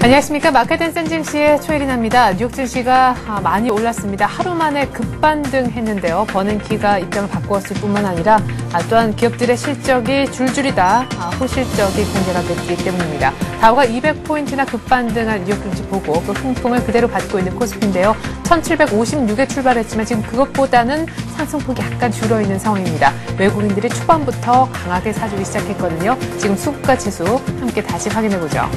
안녕하십니까. 마켓앤 센징시의 최혜린입니다. 뉴욕 증시가 많이 올랐습니다. 하루 만에 급반등했는데요. 버냉키가 입장을 바꾸었을 뿐만 아니라 또한 기업들의 실적이 줄줄이 다 호실적이 공개가 됐기 때문입니다. 다우가 200포인트나 급반등한 뉴욕 증시 보고 그 흥풍을 그대로 받고 있는 코스피인데요. 1756에 출발했지만 지금 그것보다는 상승폭이 약간 줄어있는 상황입니다. 외국인들이 초반부터 강하게 사주기 시작했거든요. 지금 수급가 지수 함께 다시 확인해보죠.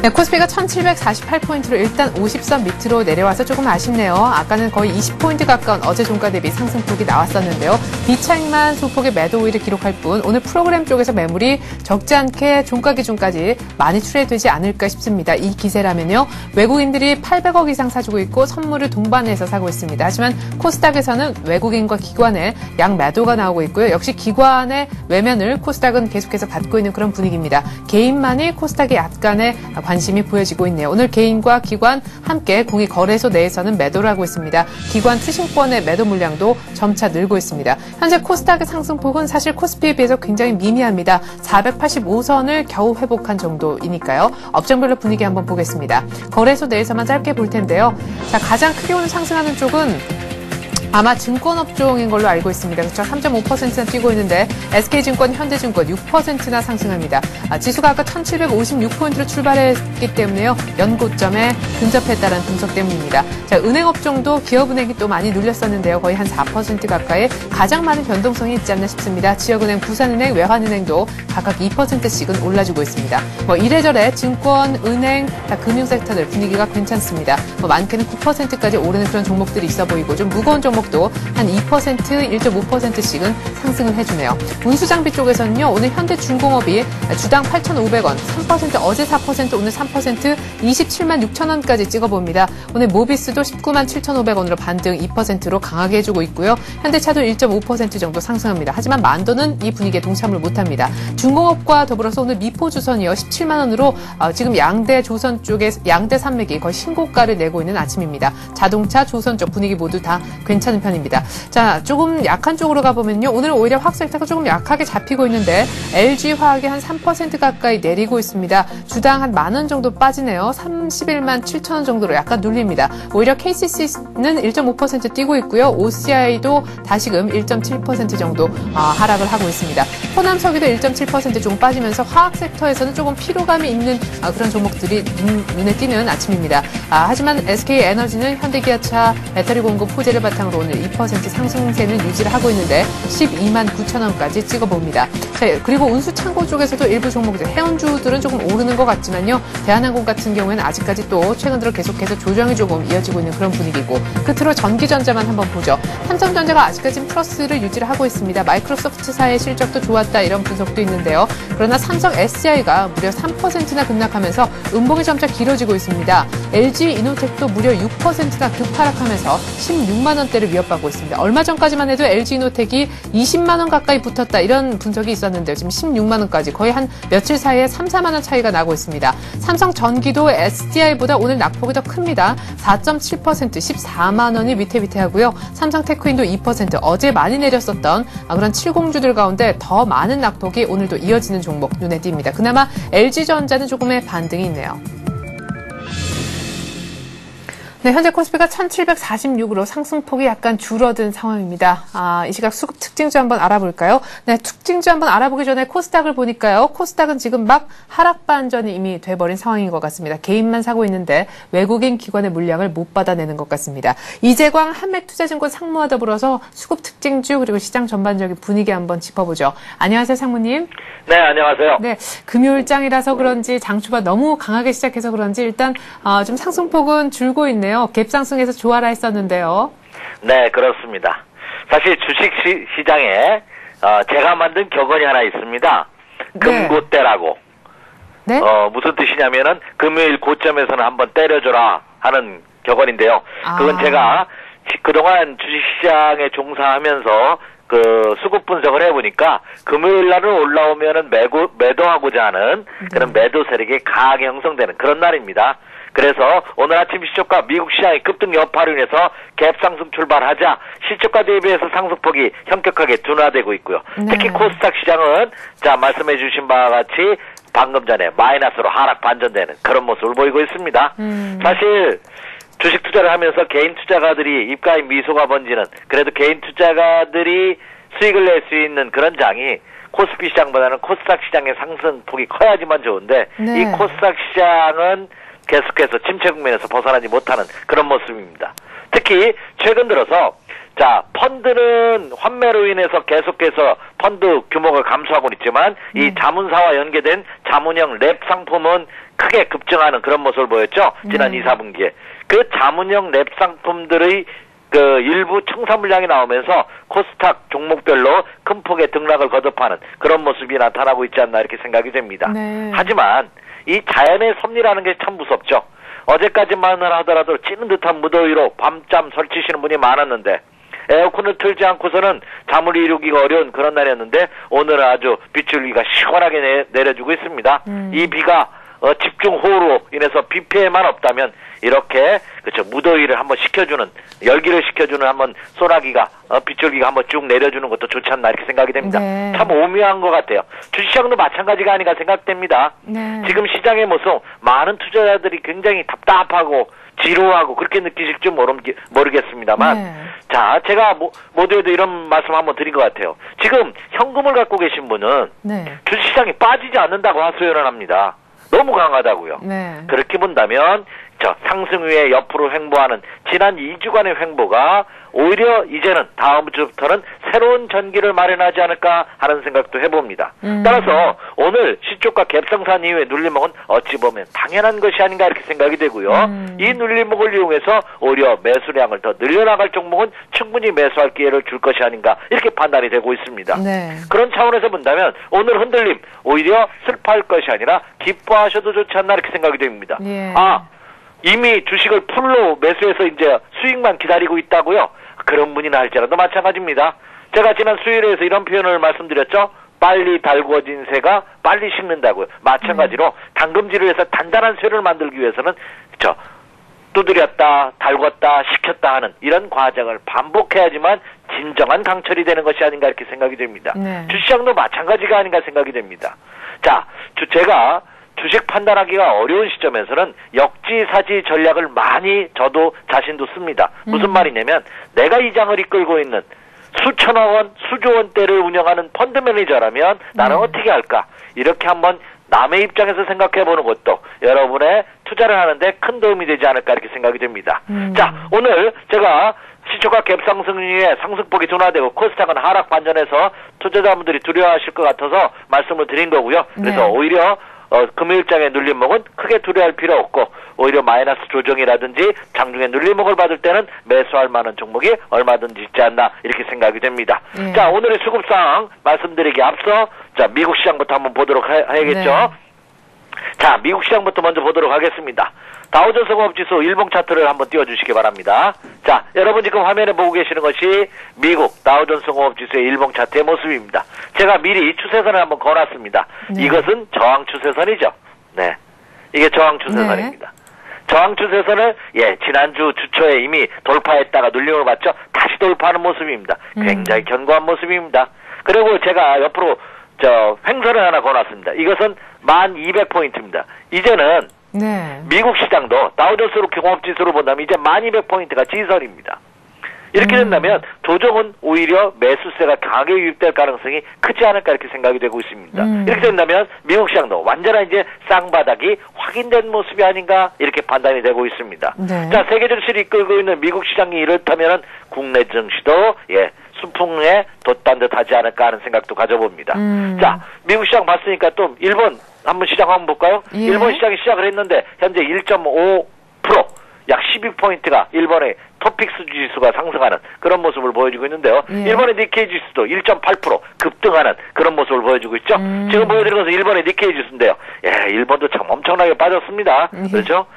네, 코스피가 1748포인트로 일단 50선 밑으로 내려와서 조금 아쉽네요. 아까는 거의 20포인트 가까운 어제 종가 대비 상승폭이 나왔었는데요. 비차익만 소폭의 매도 우위를 기록할 뿐 오늘 프로그램 쪽에서 매물이 적지 않게 종가 기준까지 많이 출회되지 않을까 싶습니다. 이 기세라면요. 외국인들이 800억 이상 사주고 있고 선물을 동반해서 사고 있습니다. 하지만 코스닥에서는 외국인과 기관의 양 매도가 나오고 있고요. 역시 기관의 외면을 코스닥은 계속해서 받고 있는 그런 분위기입니다. 개인만이 코스닥에 약간의 관심이 보여지고 있네요. 오늘 개인과 기관 함께 공익거래소 내에서는 매도를 하고 있습니다. 기관 투신권의 매도 물량도 점차 늘고 있습니다. 현재 코스닥의 상승폭은 사실 코스피에 비해서 굉장히 미미합니다. 485선을 겨우 회복한 정도이니까요. 업종별로 분위기 한번 보겠습니다. 거래소 내에서만 짧게 볼 텐데요. 자, 가장 크게 오늘 상승하는 쪽은 아마 증권업종인 걸로 알고 있습니다. 그렇죠? 3.5%나 뛰고 있는데 SK증권, 현대증권 6%나 상승합니다. 지수가 아까 1756포인트로 출발했기 때문에요. 연고점에 근접했다는 분석 때문입니다. 자, 은행업종도 기업은행이 또 많이 눌렸었는데요. 거의 한 4% 가까이 가장 많은 변동성이 있지 않나 싶습니다. 지역은행, 부산은행, 외환은행도 각각 2%씩은 올라주고 있습니다. 이래저래 증권, 은행, 금융섹터들 분위기가 괜찮습니다. 많게는 9%까지 오르는 그런 종목들이 있어 보이고 좀 무거운 종목 도 한 2%, 1.5%씩은 상승을 해주네요. 운수장비 쪽에서는요. 오늘 현대중공업이 주당 8,500원, 3% 어제 4%, 오늘 3%, 27만 6천 원까지 찍어봅니다. 오늘 모비스도 19만 7,500원으로 반등 2%로 강하게 해주고 있고요. 현대차도 1.5% 정도 상승합니다. 하지만 만도는 이 분위기에 동참을 못합니다. 중공업과 더불어서 오늘 미포주선이요. 17만 원으로 지금 양대 조선 쪽에 양대 산맥이 거의 신고가를 내고 있는 아침입니다. 자동차, 조선 쪽 분위기 모두 다 괜찮은 편입니다. 자, 조금 약한 쪽으로 가보면요. 오늘 오히려 화학섹터가 조금 약하게 잡히고 있는데 LG화학이 한 3% 가까이 내리고 있습니다. 주당 한 만 원 정도 빠지네요. 31만 7천 원 정도로 약간 눌립니다. 오히려 KCC는 1.5% 뛰고 있고요. OCI도 다시금 1.7% 정도 하락을 하고 있습니다. 호남석유도 1.7% 조금 빠지면서 화학섹터에서는 조금 피로감이 있는 그런 종목들이 눈에 띄는 아침입니다. 하지만 SK에너지는 현대기아차 배터리 공급 호재를 바탕으로 오늘 2% 상승세는 유지를 하고 있는데 12만 9천 원까지 찍어봅니다. 자, 그리고 운수창고 쪽에서도 일부 종목들, 해운주들은 조금 오르는 것 같지만요. 대한항공 같은 경우에는 아직까지 또 최근 들어 계속해서 조정이 조금 이어지고 있는 그런 분위기고 끝으로 전기전자만 한번 보죠. 삼성전자가 아직까지 플러스를 유지를 하고 있습니다. 마이크로소프트사의 실적도 좋았다 이런 분석도 있는데요. 그러나 삼성 SDI가 무려 3%나 급락하면서 음봉이 점차 길어지고 있습니다. LG이노텍도 무려 6%나 급하락하면서 16만 원대를 위협받고 있습니다. 얼마 전까지만 해도 LG이노텍이 20만 원 가까이 붙었다 이런 분석이 있었는데요. 지금 16만 원까지 거의 한 며칠 사이에 3, 4만 원 차이가 나고 있습니다. 삼성전기도 SDI보다 오늘 낙폭이 더 큽니다. 4.7%, 14만 원이 위태위태하고요. 삼성테크인도 2%, 어제 많이 내렸었던 그런 70주들 가운데 더 많은 낙폭이 오늘도 이어지는 종목 눈에 띄입니다. 그나마 LG전자는 조금의 반등이 있네요. 네, 현재 코스피가 1746으로 상승폭이 약간 줄어든 상황입니다. 이 시각 수급 특징주 한번 알아볼까요? 네, 특징주 한번 알아보기 전에 코스닥을 보니까요. 코스닥은 지금 막 하락 반전이 이미 돼버린 상황인 것 같습니다. 개인만 사고 있는데 외국인 기관의 물량을 못 받아내는 것 같습니다. 이재광 한맥투자증권 상무와 더불어서 수급 특징주 그리고 시장 전반적인 분위기 한번 짚어보죠. 안녕하세요, 상무님. 네, 안녕하세요. 네, 금요일장이라서 그런지 장초가 너무 강하게 시작해서 그런지 일단 좀 상승폭은 줄고 있네요. 갭상승에서 조화라 했었는데요. 네, 그렇습니다. 사실 주식시장에 제가 만든 격언이 하나 있습니다. 금고대라고. 네? 무슨 뜻이냐면은 금요일 고점에서는 한번 때려줘라 하는 격언인데요. 그건 제가 그동안 주식시장에 종사하면서 수급 분석을 해보니까 금요일 날은 올라오면은 매도하고자 하는 그런 매도 세력이 강하게 형성되는 그런 날입니다. 그래서 오늘 아침 시초가 미국 시장의 급등 여파로 인해서 갭 상승 출발하자 시초가 대비해서 상승폭이 현격하게 둔화되고 있고요. 특히 코스닥 시장은 자 말씀해 주신 바와 같이 방금 전에 마이너스로 하락 반전되는 그런 모습을 보이고 있습니다. 사실 주식 투자를 하면서 개인 투자가들이 입가에 미소가 번지는, 그래도 개인 투자가들이 수익을 낼 수 있는 그런 장이 코스피 시장보다는 코스닥 시장의 상승폭이 커야지만 좋은데, 네. 이 코스닥 시장은 계속해서 침체 국면에서 벗어나지 못하는 그런 모습입니다. 특히 최근 들어서 자, 펀드는 환매로 인해서 계속해서 펀드 규모가 감소하고 있지만 이 자문사와 연계된 자문형 랩 상품은 크게 급증하는 그런 모습을 보였죠. 지난 2, 4분기에. 그 자문형 랩 상품들의 그 일부 청산 물량이 나오면서 코스닥 종목별로 큰 폭의 등락을 거듭하는 그런 모습이 나타나고 있지 않나 이렇게 생각이 됩니다. 네. 하지만 이 자연의 섭리라는 게 참 무섭죠. 어제까지만 하더라도 찌는 듯한 무더위로 밤잠 설치시는 분이 많았는데 에어컨을 틀지 않고서는 잠을 이루기가 어려운 그런 날이었는데 오늘은 아주 빗줄기가 시원하게 내려주고 있습니다. 이 비가 집중호우로 인해서 비 피해만 없다면 이렇게 그렇죠 무더위를 한번 식혀주는, 열기를 식혀주는 한번 소나기가 빗줄기가 한번 쭉 내려주는 것도 좋지 않나 이렇게 생각이 됩니다. 네. 참 오묘한 것 같아요. 주식시장도 마찬가지가 아닌가 생각됩니다. 네. 지금 시장의 모습 많은 투자자들이 굉장히 답답하고 지루하고 그렇게 느끼실지 모르겠습니다만 네. 자, 제가 모두에도 이런 말씀 한번 드린 것 같아요. 지금 현금을 갖고 계신 분은 네. 주식시장이 빠지지 않는다고 하소연을 합니다. 너무 강하다고요. 네. 그렇게 본다면 상승 위에 옆으로 횡보하는 지난 2주간의 횡보가 오히려 이제는 다음 주부터는 새로운 전기를 마련하지 않을까 하는 생각도 해봅니다. 따라서 오늘 시초가 갭상산 이후에 눌림목은 어찌 보면 당연한 것이 아닌가 이렇게 생각이 되고요. 이 눌림목을 이용해서 오히려 매수량을 더 늘려나갈 종목은 충분히 매수할 기회를 줄 것이 아닌가 이렇게 판단이 되고 있습니다. 네. 그런 차원에서 본다면 오늘 흔들림 오히려 슬퍼할 것이 아니라 기뻐하셔도 좋지 않나 이렇게 생각이 됩니다. 예. 이미 주식을 풀로 매수해서 이제 수익만 기다리고 있다고요? 그런 분이나 할지라도 마찬가지입니다. 제가 지난 수요일에서 이런 표현을 말씀드렸죠? 빨리 달구어진 새가 빨리 식는다고요. 마찬가지로 당금질을 해서 단단한 쇠를 만들기 위해서는 두드렸다, 달궜다, 식혔다 하는 이런 과정을 반복해야지만 진정한 강철이 되는 것이 아닌가 이렇게 생각이 됩니다. 네. 주시장도 마찬가지가 아닌가 생각이 됩니다. 자, 제가 주식 판단하기가 어려운 시점에서는 역지사지 전략을 많이 저도 자신도 씁니다. 무슨 말이냐면 내가 이 장을 이끌고 있는 수천억 원, 수조 원대를 운영하는 펀드 매니저라면 나는 어떻게 할까? 이렇게 한번 남의 입장에서 생각해보는 것도 여러분의 투자를 하는데 큰 도움이 되지 않을까 이렇게 생각이 됩니다. 자, 오늘 제가 시초가 갭상승 이후에 상승폭이 둔화되고 코스닥은 하락 반전해서 투자자분들이 두려워하실 것 같아서 말씀을 드린 거고요. 그래서 네. 오히려 금요일장의 눌림목은 크게 두려워할 필요 없고 오히려 마이너스 조정이라든지 장중에 눌림목을 받을 때는 매수할 만한 종목이 얼마든지 있지 않나 이렇게 생각이 됩니다. 예. 자, 오늘의 수급상 말씀드리기 앞서 자, 미국 시장부터 한번 보도록 해야겠죠. 네. 자, 미국 시장부터 먼저 보도록 하겠습니다. 다우존스 공업지수 일봉 차트를 한번 띄워주시기 바랍니다. 자, 여러분 지금 화면에 보고 계시는 것이 미국 다우존스 공업지수의 일봉 차트의 모습입니다. 제가 미리 추세선을 한번 그어놨습니다. 네. 이것은 저항 추세선이죠. 네, 이게 저항 추세선입니다. 저항 추세선을 지난주 주초에 이미 돌파했다가 눌림을 받죠. 다시 돌파하는 모습입니다. 굉장히 견고한 모습입니다. 그리고 제가 옆으로 횡선을 하나 그어놨습니다. 이것은 1200포인트입니다. 이제는 네. 미국 시장도 다우존스 공업지수로 본다면 이제 1200포인트가 지선입니다. 이렇게 된다면 조정은 오히려 매수세가 강하게 유입될 가능성이 크지 않을까 이렇게 생각이 되고 있습니다. 이렇게 된다면 미국 시장도 완전한 이제 쌍바닥이 확인된 모습이 아닌가 이렇게 판단이 되고 있습니다. 네. 자, 세계 증시를 이끌고 있는 미국 시장이 이렇다면은 국내 증시도 수풍에 돋단 듯 하지 않을까 하는 생각도 가져봅니다. 자, 미국 시장 봤으니까 또 일본 한번 시장 한번 볼까요? 예. 일본 시장이 시작을 했는데 현재 1.5% 약 12포인트가 일본의 토픽스 지수가 상승하는 그런 모습을 보여주고 있는데요. 예. 일본의 니케이 지수도 1.8% 급등하는 그런 모습을 보여주고 있죠. 지금 보여드린 것은 일본의 니케이 지수인데요. 일본도 참 엄청나게 빠졌습니다. 그렇죠?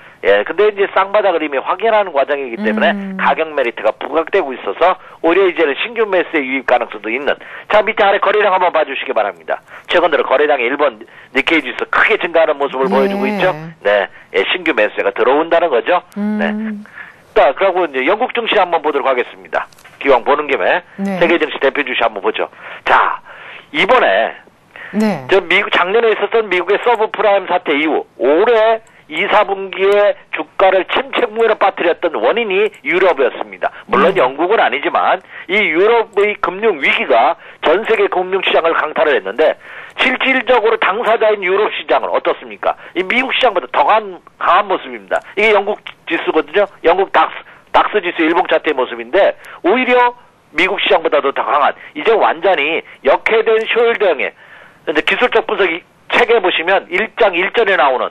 근데 이제 쌍바닥을 이미 확인하는 과정이기 때문에 가격 메리트가 부각되고 있어서 오히려 이제는 신규 매수의 유입 가능성도 있는. 자, 밑에 아래 거래량 한번 봐주시기 바랍니다. 최근 들어 거래량이 일본 니케이 지수 크게 증가하는 모습을 보여주고 있죠. 네, 신규 매수가 들어온다는 거죠. 네. 자, 그리고 이제 영국 증시 한번 보도록 하겠습니다. 기왕 보는 김에 네. 세계 증시 대표 주식 한번 보죠. 자, 이번에 네. 미국 작년에 있었던 미국의 서브프라임 사태 이후 올해 2, 4분기에 주가를 침체국면으로 빠뜨렸던 원인이 유럽이었습니다. 물론 영국은 아니지만 이 유럽의 금융 위기가 전 세계 금융시장을 강타를 했는데 실질적으로 당사자인 유럽 시장은 어떻습니까? 이 미국 시장보다 더 강한 모습입니다. 이게 영국 지수거든요. 영국 닥스 지수 일봉 차트의 모습인데 오히려 미국 시장보다도 더 강한, 이제 완전히 역해된 숄더형의 기술적 분석이 책에 보시면 1장 1절에 나오는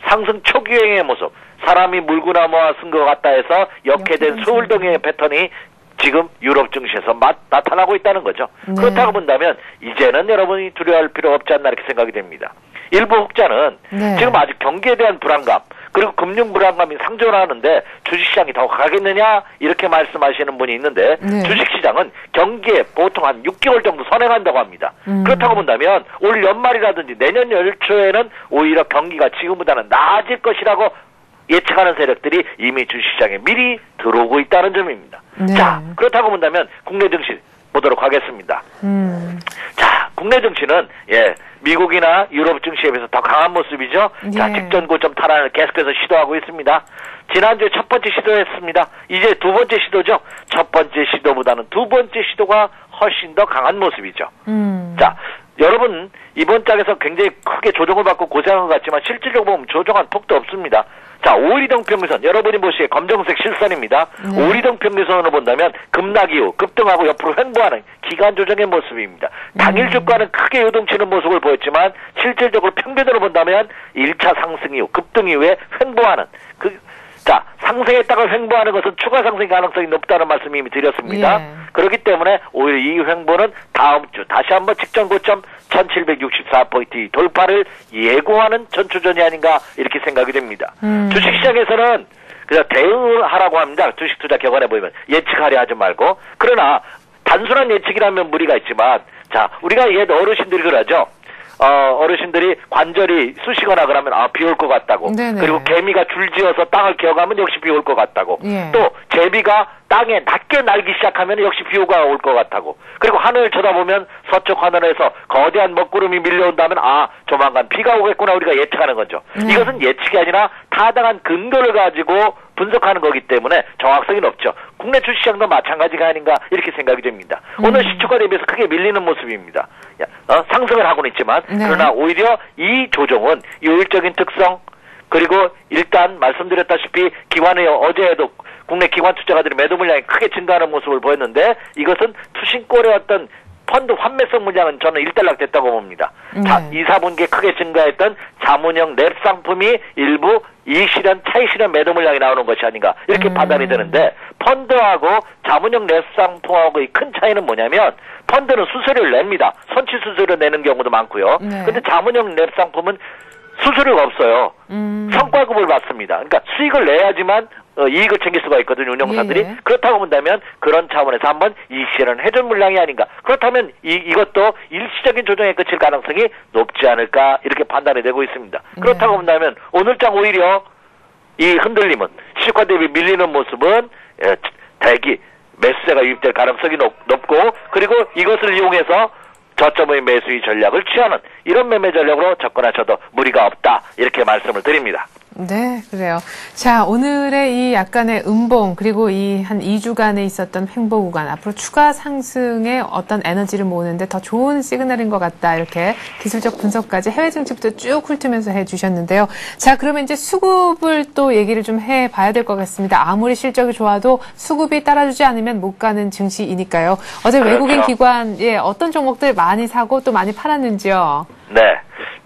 상승 초기행의 모습, 사람이 물구나무와 쓴 것 같다 해서 역해된 숄더형의 패턴이 지금 유럽 증시에서 나타나고 있다는 거죠. 네. 그렇다고 본다면 이제는 여러분이 두려워할 필요가 없지 않나 이렇게 생각이 됩니다. 일부 혹자는 네. 지금 아직 경기에 대한 불안감, 그리고 금융 불안감이 상존하는데 주식시장이 더 가겠느냐 이렇게 말씀하시는 분이 있는데 네. 주식시장은 경기에 보통 한 6개월 정도 선행한다고 합니다. 그렇다고 본다면 올 연말이라든지 내년 연초에는 오히려 경기가 지금보다는 나아질 것이라고 예측하는 세력들이 이미 주식시장에 미리 들어오고 있다는 점입니다. 네. 자, 그렇다고 본다면 국내 증시 보도록 하겠습니다. 자, 국내 증시는 미국이나 유럽 증시에 비해서 더 강한 모습이죠. 자, 직전 고점 탈환을 계속해서 시도하고 있습니다. 지난주에 첫 번째 시도했습니다. 이제 두 번째 시도죠. 첫 번째 시도보다는 두 번째 시도가 훨씬 더 강한 모습이죠. 자, 여러분 이번 장에서 굉장히 크게 조정을 받고 고생한 것 같지만 실질적으로 보면 조정한 폭도 없습니다. 자, 5일이동 평균선, 여러분이 보시기에 검정색 실선입니다. 5일이동 평균선으로 본다면 급락 이후 급등하고 옆으로 횡보하는 기간 조정의 모습입니다. 당일 주가는 크게 요동치는 모습을 보였지만 실질적으로 평균으로 본다면 1차 상승 이후 급등 이후에 횡보하는 자, 상승했다가 횡보하는 것은 추가 상승 가능성이 높다는 말씀 이미 드렸습니다. 그렇기 때문에 오히려 이 횡보는 다음 주 다시 한번 직전 고점 1764포인트 돌파를 예고하는 전초전이 아닌가 이렇게 생각이 됩니다. 주식시장에서는 그냥 대응하라고 합니다. 주식투자 격언에 보이면 예측하려 하지 말고. 그러나 단순한 예측이라면 무리가 있지만, 자, 우리가 옛 어르신들이 그러죠. 어르신들이 관절이 쑤시거나 그러면 비 올 것 같다고. 네네. 그리고 개미가 줄지어서 땅을 기어가면 역시 비 올 것 같다고. 또 제비가 땅에 낮게 날기 시작하면 역시 비가 올 것 같다고. 그리고 하늘을 쳐다보면 서쪽 하늘에서 거대한 먹구름이 밀려온다면 조만간 비가 오겠구나 우리가 예측하는 거죠. 이것은 예측이 아니라 타당한 근거를 가지고 분석하는 거기 때문에 정확성이 높죠. 국내 주식시장도 마찬가지가 아닌가 이렇게 생각이 됩니다. 오늘 시초가 대비해서 크게 밀리는 모습입니다. 상승을 하고는 있지만 그러나 오히려 이 조정은 요일적인 특성, 그리고 일단 말씀드렸다시피 기관의 어제에도 국내 기관 투자가들이 매도 물량이 크게 증가하는 모습을 보였는데 이것은 투신골의 어떤 펀드 환매성 물량은 저는 일단락됐다고 봅니다. 자, 2, 4분기에 크게 증가했던 자문형 랩 상품이 일부 이익실현, 차익실현 매도 물량이 나오는 것이 아닌가 이렇게 판단이 되는데 펀드하고 자문형 랩 상품하고의 큰 차이는 뭐냐면 펀드는 수수료를 냅니다. 선취 수수료 내는 경우도 많고요. 근데 자문형 랩 상품은 수수료가 없어요. 성과급을 받습니다. 그러니까 수익을 내야지만 이익을 챙길 수가 있거든요, 운영사들이. 그렇다고 본다면 그런 차원에서 한번 이익실현 해준 물량이 아닌가. 그렇다면 이것도 일시적인 조정에 그칠 가능성이 높지 않을까 이렇게 판단이 되고 있습니다. 그렇다고 본다면 오늘장 오히려 이 흔들림은 시가 대비 밀리는 모습은 대기 매수세가 유입될 가능성이 높고, 그리고 이것을 이용해서 저점의 매수의 전략을 취하는 이런 매매 전략으로 접근하셔도 무리가 없다 이렇게 말씀을 드립니다. 네, 그래요. 자, 오늘의 이 약간의 음봉, 그리고 이 한 2주간에 있었던 횡보 구간, 앞으로 추가 상승에 어떤 에너지를 모으는데 더 좋은 시그널인 것 같다. 이렇게 기술적 분석까지 해외 증시부터 쭉 훑으면서 해주셨는데요. 자, 그러면 이제 수급을 또 얘기를 좀 해봐야 될 것 같습니다. 아무리 실적이 좋아도 수급이 따라주지 않으면 못 가는 증시이니까요. 어제 외국인 기관, 어떤 종목들 많이 사고 또 많이 팔았는지요? 네.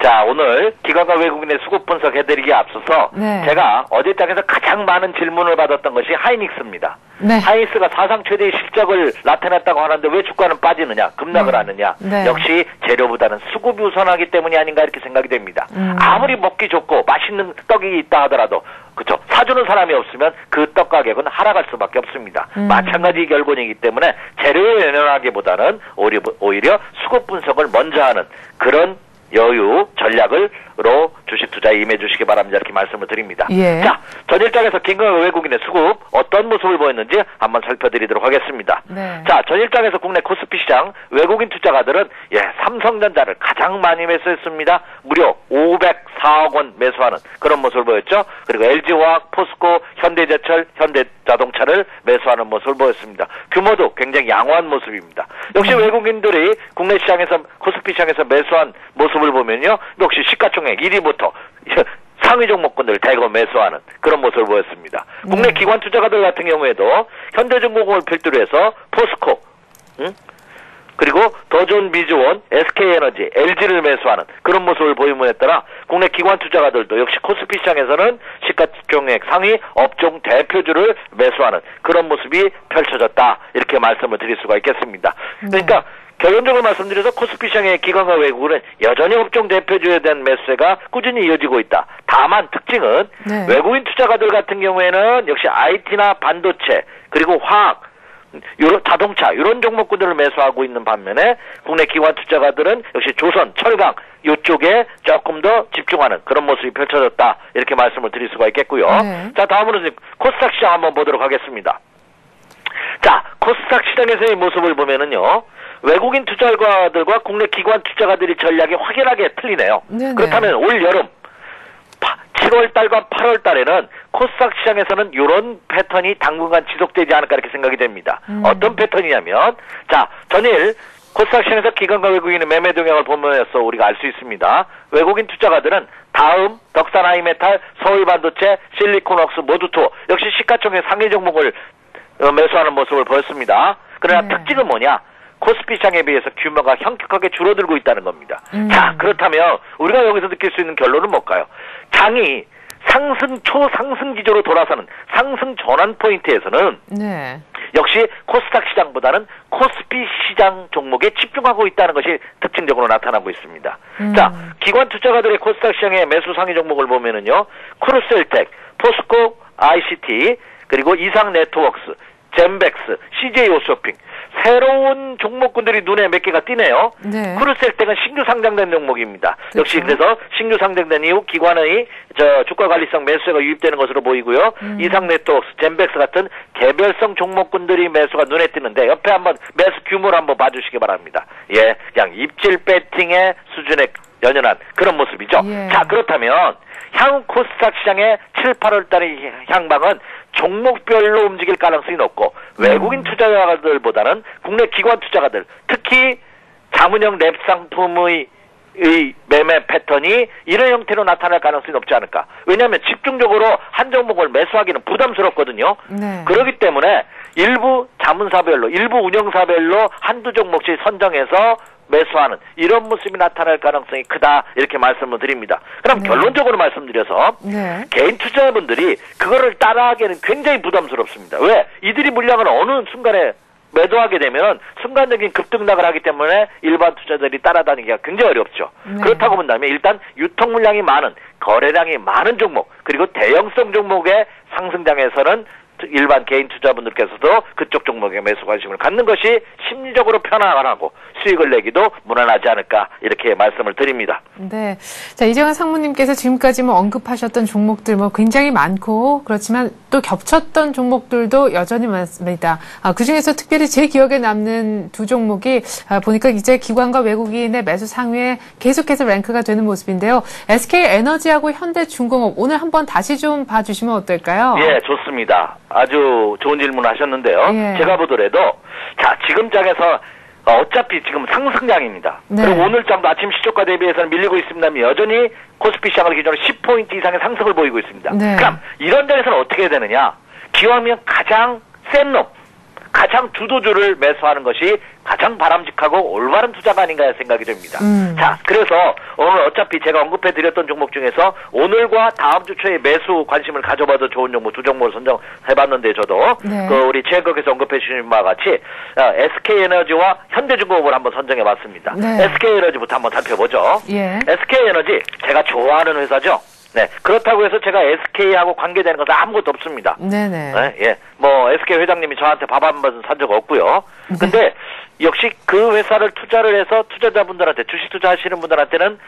자, 오늘 기관과 외국인의 수급 분석해드리기에 앞서서 제가 어제 장에서 가장 많은 질문을 받았던 것이 하이닉스입니다. 하이닉스가 사상 최대의 실적을 나타냈다고 하는데 왜 주가는 빠지느냐, 급락을 하느냐. 역시 재료보다는 수급이 우선하기 때문이 아닌가 이렇게 생각이 됩니다. 아무리 먹기 좋고 맛있는 떡이 있다 하더라도 그렇죠. 사주는 사람이 없으면 그 떡 가격은 하락할 수밖에 없습니다. 마찬가지 결론이기 때문에 재료에 연연하기보다는 오히려 수급 분석을 먼저 하는 그런 여유 전략을 적극적으로 주식 투자에 임해 주시기 바랍니다. 이렇게 말씀을 드립니다. 예. 자, 전일장에서 김건희 외국인의 수급 어떤 모습을 보였는지 한번 살펴드리도록 하겠습니다. 네. 자, 전일장에서 국내 코스피 시장 외국인 투자가들은 삼성전자를 가장 많이 매수했습니다. 무려 504억 원 매수하는 그런 모습을 보였죠. 그리고 LG화학, 포스코, 현대제철, 현대자동차를 매수하는 모습을 보였습니다. 규모도 굉장히 양호한 모습입니다. 역시 외국인들이 국내 시장에서 코스피 시장에서 매수한 모습을 보면요. 역시 시가총액 1위부터 상위 종목군들 대거 매수하는 그런 모습을 보였습니다. 국내 기관 투자가들 같은 경우에도 현대중공업을 필두로 해서 포스코, 그리고 더존미즈원, SK에너지, LG를 매수하는 그런 모습을 보임에 따라 국내 기관 투자가들도 역시 코스피 시장에서는 시가총액 상위 업종 대표주를 매수하는 그런 모습이 펼쳐졌다. 이렇게 말씀을 드릴 수가 있겠습니다. 그러니까 결론적으로 말씀드려서 코스피 시장의 기관과 외국은 여전히 업종 대표주에 대한 매수세가 꾸준히 이어지고 있다. 다만 특징은 외국인 투자가들 같은 경우에는 역시 IT나 반도체 그리고 화학, 자동차 이런 종목군들을 매수하고 있는 반면에 국내 기관 투자가들은 역시 조선, 철강 이쪽에 조금 더 집중하는 그런 모습이 펼쳐졌다. 이렇게 말씀을 드릴 수가 있겠고요. 자, 다음으로 코스닥 시장 한번 보도록 하겠습니다. 자, 코스닥 시장에서의 모습을 보면은요. 외국인 투자가들과 국내 기관 투자가들이 전략이 확연하게 틀리네요. 그렇다면 올 여름 7월 달과 8월 달에는 코스닥 시장에서는 이런 패턴이 당분간 지속되지 않을까 이렇게 생각이 됩니다. 어떤 패턴이냐면 자, 전일 코스닥 시장에서 기관과 외국인의 매매 동향을 보면서 우리가 알 수 있습니다. 외국인 투자가들은 다음, 덕산하이메탈, 서울반도체, 실리콘웍스 모두토 역시 시가총액 상위 종목을 매수하는 모습을 보였습니다. 그러나 특징은 뭐냐? 코스피 시장에 비해서 규모가 현격하게 줄어들고 있다는 겁니다. 자, 그렇다면 우리가 여기서 느낄 수 있는 결론은 뭘까요? 장이 초상승 기조로 돌아서는 상승 전환 포인트에서는 역시 코스닥 시장보다는 코스피 시장 종목에 집중하고 있다는 것이 특징적으로 나타나고 있습니다. 자, 기관 투자가들의 코스닥 시장의 매수 상위 종목을 보면은요, 크루셀텍, 포스코, ICT, 그리고 이상네트워크스, 젠백스, CJ오쇼핑 새로운 종목군들이 눈에 몇 개가 띄네요. 크루셀텍은 신규 상장된 종목입니다. 역시 그래서 신규 상장된 이후 기관의 주가 관리성 매수세가 유입되는 것으로 보이고요. 이상네트워크스, 젠백스 같은 개별성 종목군들이 매수가 눈에 띄는데 옆에 한번 매수 규모를 한번 봐주시기 바랍니다. 예, 그냥 입질 배팅의 수준에 연연한 그런 모습이죠. 자, 그렇다면 향후 코스닥 시장의 7, 8월 달의 향방은 종목별로 움직일 가능성이 높고 외국인 투자자들보다는 국내 기관 투자가들 특히 자문형 랩 상품의 매매 패턴이 이런 형태로 나타날 가능성이 높지 않을까. 왜냐하면 집중적으로 한 종목을 매수하기는 부담스럽거든요. 그렇기 때문에 일부 자문사별로, 일부 운영사별로 한두 종목씩 선정해서 매수하는 이런 모습이 나타날 가능성이 크다 이렇게 말씀을 드립니다. 그럼 결론적으로 말씀드려서 개인 투자자분들이 그거를 따라하기에는 굉장히 부담스럽습니다. 왜? 이들이 물량을 어느 순간에 매도하게 되면 순간적인 급등락을 하기 때문에 일반 투자자들이 따라다니기가 굉장히 어렵죠. 그렇다고 본다면 일단 유통 물량이 많은, 거래량이 많은 종목, 그리고 대형성 종목의 상승장에서는 일반 개인 투자분들께서도 그쪽 종목에 매수 관심을 갖는 것이 심리적으로 편안하고 수익을 내기도 무난하지 않을까 이렇게 말씀을 드립니다. 네, 자 이정환 상무님께서 지금까지 언급하셨던 종목들 굉장히 많고 그렇지만 또 겹쳤던 종목들도 여전히 많습니다. 그 중에서 특별히 제 기억에 남는 두 종목이 보니까 이제 기관과 외국인의 매수 상위에 계속해서 랭크가 되는 모습인데요. SK에너지하고 현대중공업 오늘 한번 다시 좀 봐주시면 어떨까요? 예, 좋습니다. 아주 좋은 질문 하셨는데요. 제가 보더라도 자 지금 장에서 어차피 지금 상승장입니다. 그리고 오늘 장도 아침 시초가 대비해서는 밀리고 있습니다만 여전히 코스피 시장을 기준으로 10포인트 이상의 상승을 보이고 있습니다. 그럼 이런 장에서는 어떻게 해야 되느냐? 기왕이면 가장 센 놈, 가장 주도주를 매수하는 것이 가장 바람직하고 올바른 투자가 아닌가 생각이 됩니다. 자, 그래서 오늘 어차피 제가 언급해드렸던 종목 중에서 오늘과 다음 주 초에 매수 관심을 가져봐도 좋은 종목 두 종목을 선정해봤는데 저도 우리 최근에서 언급해주신 바와 같이 SK에너지와 현대중공업을 한번 선정해봤습니다. SK에너지부터 한번 살펴보죠. SK에너지 제가 좋아하는 회사죠. 네, 그렇다고 해서 제가 SK하고 관계되는 것은 아무것도 없습니다. SK 회장님이 저한테 밥 한 번 산 적 없고요. 근데 역시 그 회사를 투자를 해서 투자자분들한테 주식 투자하시는 분들한테는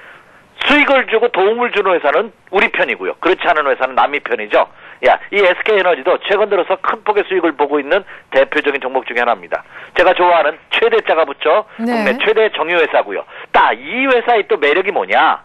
수익을 주고 도움을 주는 회사는 우리 편이고요. 그렇지 않은 회사는 남의 편이죠. 야, 이 SK에너지도 최근 들어서 큰 폭의 수익을 보고 있는 대표적인 종목 중에 하나입니다. 제가 좋아하는 최대자가 붙죠. 네. 국내 최대 정유회사고요. 딱 이 회사의 또 매력이 뭐냐?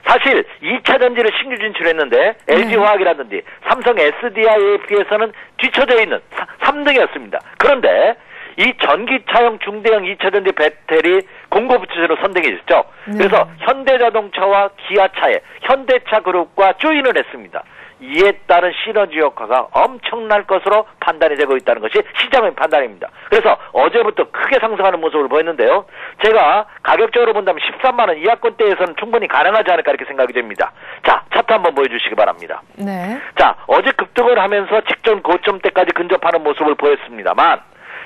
사실 2차 전지를 신규 진출했는데 LG화학이라든지 삼성 SDI에 비해서는 뒤처져 있는 3등이었습니다. 그런데 이 전기차용 중대형 2차 전지 배터리 공급부처로 선정해졌죠. 그래서 현대자동차와 기아차의 현대차 그룹과 조인을 했습니다. 이에 따른 시너지 효과가 엄청날 것으로 판단이 되고 있다는 것이 시장의 판단입니다. 그래서 어제부터 크게 상승하는 모습을 보였는데요. 제가 가격적으로 본다면 13만 원 이하권대에서는 충분히 가능하지 않을까 이렇게 생각이 됩니다. 자, 차트 한번 보여주시기 바랍니다. 네. 자, 어제 급등을 하면서 직전 고점대까지 근접하는 모습을 보였습니다만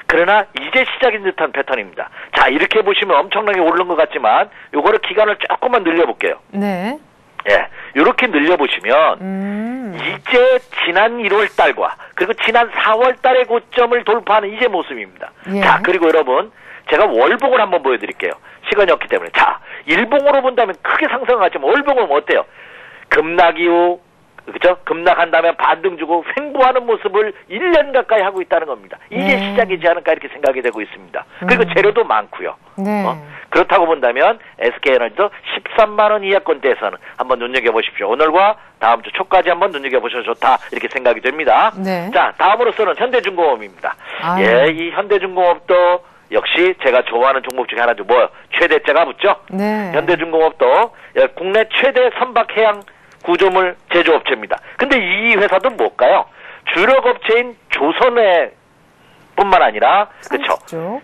그러나 이제 시작인 듯한 패턴입니다. 자, 이렇게 보시면 엄청나게 오른 것 같지만 요거를 기간을 조금만 늘려볼게요. 네. 예, 이렇게 늘려보시면 이제 지난 1월 달과 그리고 지난 4월 달의 고점을 돌파하는 이제 모습입니다. 예. 자, 그리고 여러분 제가 월봉을 한번 보여드릴게요. 시간이 없기 때문에. 자, 일봉으로 본다면 크게 상승하지만 월봉은 어때요? 급락 이후 그죠? 급락한다면 반등 주고 횡보하는 모습을 1년 가까이 하고 있다는 겁니다. 이제 시작이지 않을까 이렇게 생각이 되고 있습니다. 그리고 재료도 많고요. 네. 그렇다고 본다면 SK에너지도 13만 원 이하권대에서는 한번 눈여겨보십시오. 오늘과 다음 주 초까지 한번 눈여겨보셔도 좋다 이렇게 생각이 됩니다. 네. 자, 다음으로서는 현대중공업입니다. 아유. 예, 이 현대중공업도 역시 제가 좋아하는 종목 중에 하나죠. 뭐요? 최대자가 붙죠? 네. 현대중공업도 국내 최대 선박해양 구조물 제조업체입니다. 근데 이 회사도 뭘까요? 주력업체인 조선회 뿐만 아니라 그렇죠.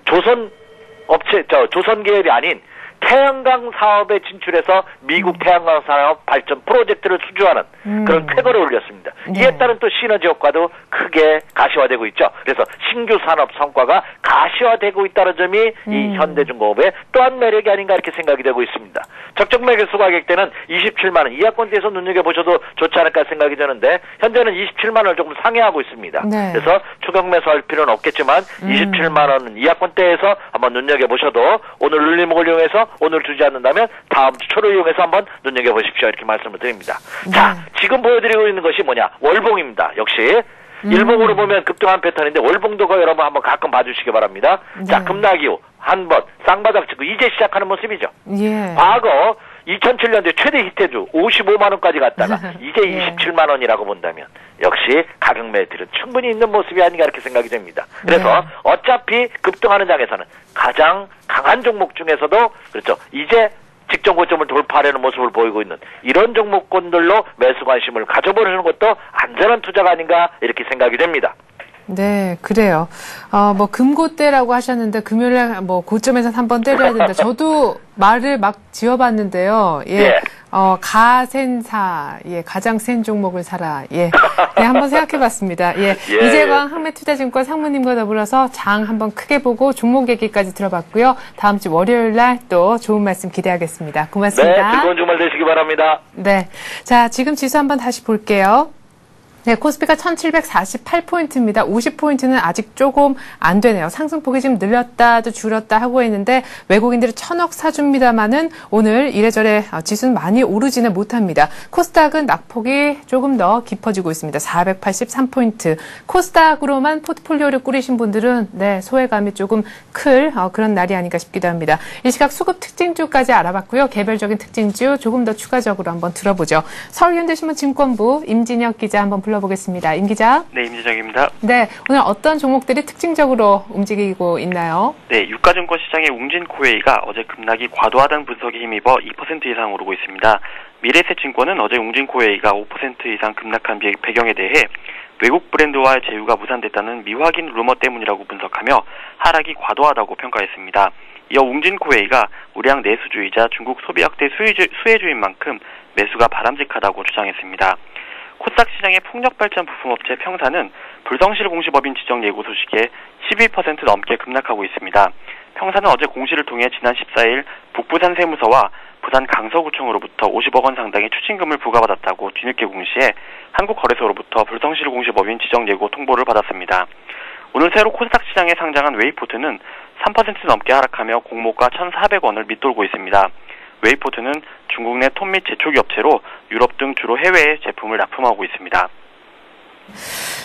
조선 계열이 아닌 태양광 사업에 진출해서 미국 태양광 산업 발전 프로젝트를 수주하는 그런 쾌거를 올렸습니다. 이에 따른 또 시너지 효과도 크게 가시화되고 있죠. 그래서 신규 산업 성과가 가시화되고 있다는 점이 이 현대중공업의 또한 매력이 아닌가 이렇게 생각이 되고 있습니다. 적정 매수 가격대는 27만 원 이하권대에서 눈여겨보셔도 좋지 않을까 생각이 드는데 현재는 27만 원을 조금 상회하고 있습니다. 네. 그래서 추격 매수할 필요는 없겠지만 27만 원 이하권대에서 한번 눈여겨보셔도 오늘 눌림목을 이용해서 오늘 주지 않는다면 다음 주 초를 이용해서 한번 눈여겨보십시오. 이렇게 말씀을 드립니다. 네. 자, 지금 보여드리고 있는 것이 뭐냐? 월봉입니다. 역시. 일봉으로 보면 급등한 패턴인데 월봉도 여러분 한번 가끔 봐주시기 바랍니다. 네. 자, 급락 이후 한 번 쌍바닥 치고 이제 시작하는 모습이죠. 예. 과거 2007년도에 최대 히트주 55만 원까지 갔다가 이제 예. 27만 원이라고 본다면 역시 가격 매들은 충분히 있는 모습이 아닌가 이렇게 생각이 됩니다. 그래서 어차피 급등하는 장에서는 가장 강한 종목 중에서도 그렇죠. 이제 직전 고점을 돌파하려는 모습을 보이고 있는 이런 종목군들로 매수 관심을 가져보는 것도 안전한 투자가 아닌가 이렇게 생각이 됩니다. 네, 그래요. 뭐 금고대라고 하셨는데 금요일에 뭐 고점에서 한번 때려야 된다. 저도 말을 막 지어봤는데요. 예. 예. 가센사, 예, 가장 센 종목을 사라. 예. 네, 한번 생각해봤습니다. 예. 예. 이재광 항매투자증권 상무님과 더불어서 장 한번 크게 보고 종목 얘기까지 들어봤고요. 다음 주 월요일 날 또 좋은 말씀 기대하겠습니다. 고맙습니다. 네, 즐거운 주말 되시기 바랍니다. 네. 자, 지금 지수 한번 다시 볼게요. 네, 코스피가 1748포인트입니다. 50포인트는 아직 조금 안 되네요. 상승폭이 지금 늘렸다 또 줄었다 하고 있는데 외국인들이 1000억 사줍니다만은 오늘 이래저래 지수는 많이 오르지는 못합니다. 코스닥은 낙폭이 조금 더 깊어지고 있습니다. 483포인트. 코스닥으로만 포트폴리오를 꾸리신 분들은 네, 소외감이 조금 클 그런 날이 아닌가 싶기도 합니다. 이 시각 수급 특징주까지 알아봤고요. 개별적인 특징주 조금 더 추가적으로 한번 들어보죠. 서울현대신문 증권부 임진혁 기자 한번 불러보겠습니다. 임 기자. 네, 임진혁입니다. 네, 오늘 어떤 종목들이 특징적으로 움직이고 있나요? 네, 유가증권 시장의 웅진코웨이가 어제 급락이 과도하다는 분석에 힘입어 2% 이상 오르고 있습니다. 미래에셋증권은 어제 웅진코웨이가 5% 이상 급락한 배경에 대해 외국 브랜드와의 제휴가 무산됐다는 미확인 루머 때문이라고 분석하며 하락이 과도하다고 평가했습니다. 이어 웅진코웨이가 우량 내수주이자 중국 소비 확대 수혜주인 만큼 매수가 바람직하다고 주장했습니다. 코스닥 시장의 풍력발전 부품업체 평사는 불성실 공시법인 지정 예고 소식에 12% 넘게 급락하고 있습니다. 평사는 어제 공시를 통해 지난 14일 북부산 세무서와 부산 강서구청으로부터 50억 원 상당의 추징금을 부과받았다고 뒤늦게 공시해 한국거래소로부터 불성실 공시법인 지정 예고 통보를 받았습니다. 오늘 새로 코스닥 시장에 상장한 웨이포트는 3% 넘게 하락하며 공모가 1,400원을 밑돌고 있습니다. 웨이포트는 중국 내 톱 및 제초기 업체로 유럽 등 주로 해외에 제품을 납품하고 있습니다.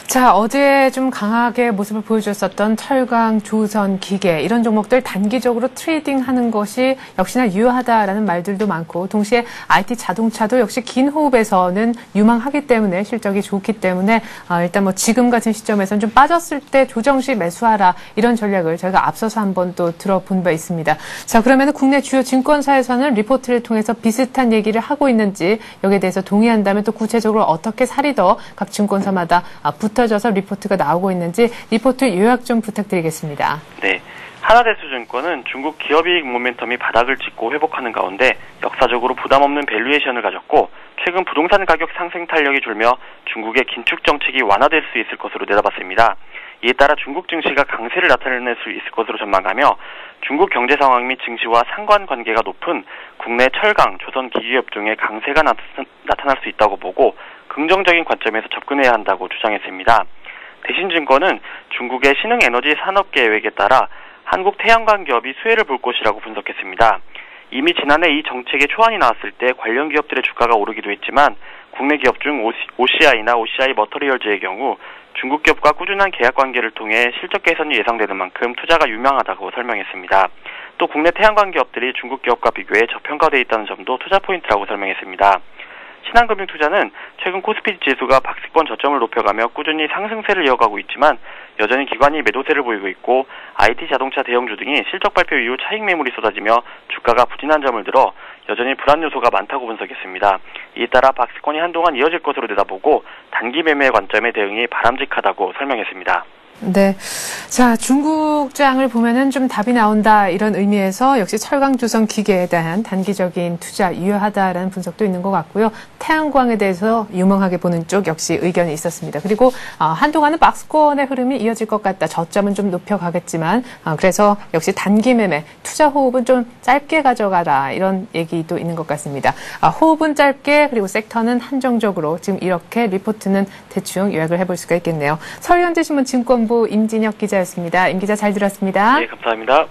자, 어제 좀 강하게 모습을 보여줬었던 철강, 조선, 기계 이런 종목들 단기적으로 트레이딩하는 것이 역시나 유효하다라는 말들도 많고 동시에 IT 자동차도 역시 긴 호흡에서는 유망하기 때문에 실적이 좋기 때문에 일단 뭐 지금 같은 시점에서는 좀 빠졌을 때 조정 시 매수하라 이런 전략을 저희가 앞서서 한번 또 들어본 바 있습니다. 자, 그러면 국내 주요 증권사에서는 리포트를 통해서 비슷한 얘기를 하고 있는지 여기에 대해서 동의한다면 또 구체적으로 어떻게 살이 더 각 증권사마다 붙어져서 리포트가 나오고 있는지 리포트 요약 좀 부탁드리겠습니다. 네, 하나대수증권은 중국 기업이익 모멘텀이 바닥을 찍고 회복하는 가운데 역사적으로 부담 없는 밸류에이션을 가졌고 최근 부동산 가격 상승 탄력이 줄며 중국의 긴축 정책이 완화될 수 있을 것으로 내다봤습니다. 이에 따라 중국 증시가 강세를 나타낼 수 있을 것으로 전망하며 중국 경제 상황 및 증시와 상관관계가 높은 국내 철강, 조선 기기업종의 강세가 나타날 수 있다고 보고 긍정적인 관점에서 접근해야 한다고 주장했습니다. 대신증권은 중국의 신흥에너지 산업 계획에 따라 한국 태양광 기업이 수혜를 볼 것이라고 분석했습니다. 이미 지난해 이 정책의 초안이 나왔을 때 관련 기업들의 주가가 오르기도 했지만 국내 기업 중 OCI나 OCI 머터리얼즈의 경우 중국 기업과 꾸준한 계약 관계를 통해 실적 개선이 예상되는 만큼 투자가 유망하다고 설명했습니다. 또 국내 태양광 기업들이 중국 기업과 비교해 저평가되어 있다는 점도 투자 포인트라고 설명했습니다. 신한금융투자는 최근 코스피 지수가 박스권 저점을 높여가며 꾸준히 상승세를 이어가고 있지만 여전히 기관이 매도세를 보이고 있고 IT 자동차 대형주 등이 실적 발표 이후 차익 매물이 쏟아지며 주가가 부진한 점을 들어 여전히 불안 요소가 많다고 분석했습니다. 이에 따라 박스권이 한동안 이어질 것으로 내다보고 단기 매매 관점의 대응이 바람직하다고 설명했습니다. 네. 자, 중국장을 보면은 좀 답이 나온다 이런 의미에서 역시 철강, 조선, 기계에 대한 단기적인 투자 유효하다라는 분석도 있는 것 같고요. 태양광에 대해서 유망하게 보는 쪽 역시 의견이 있었습니다. 그리고 한동안은 박스권의 흐름이 이어질 것 같다. 저점은 좀 높여가겠지만 그래서 역시 단기 매매, 투자 호흡은 좀 짧게 가져가라 이런 얘기도 있는 것 같습니다. 호흡은 짧게 그리고 섹터는 한정적으로 지금 이렇게 리포트는 대충 요약을 해볼 수가 있겠네요. 서울현대신문 증권부 임진혁 기자였습니다. 임 기자 잘 들었습니다. 네, 감사합니다.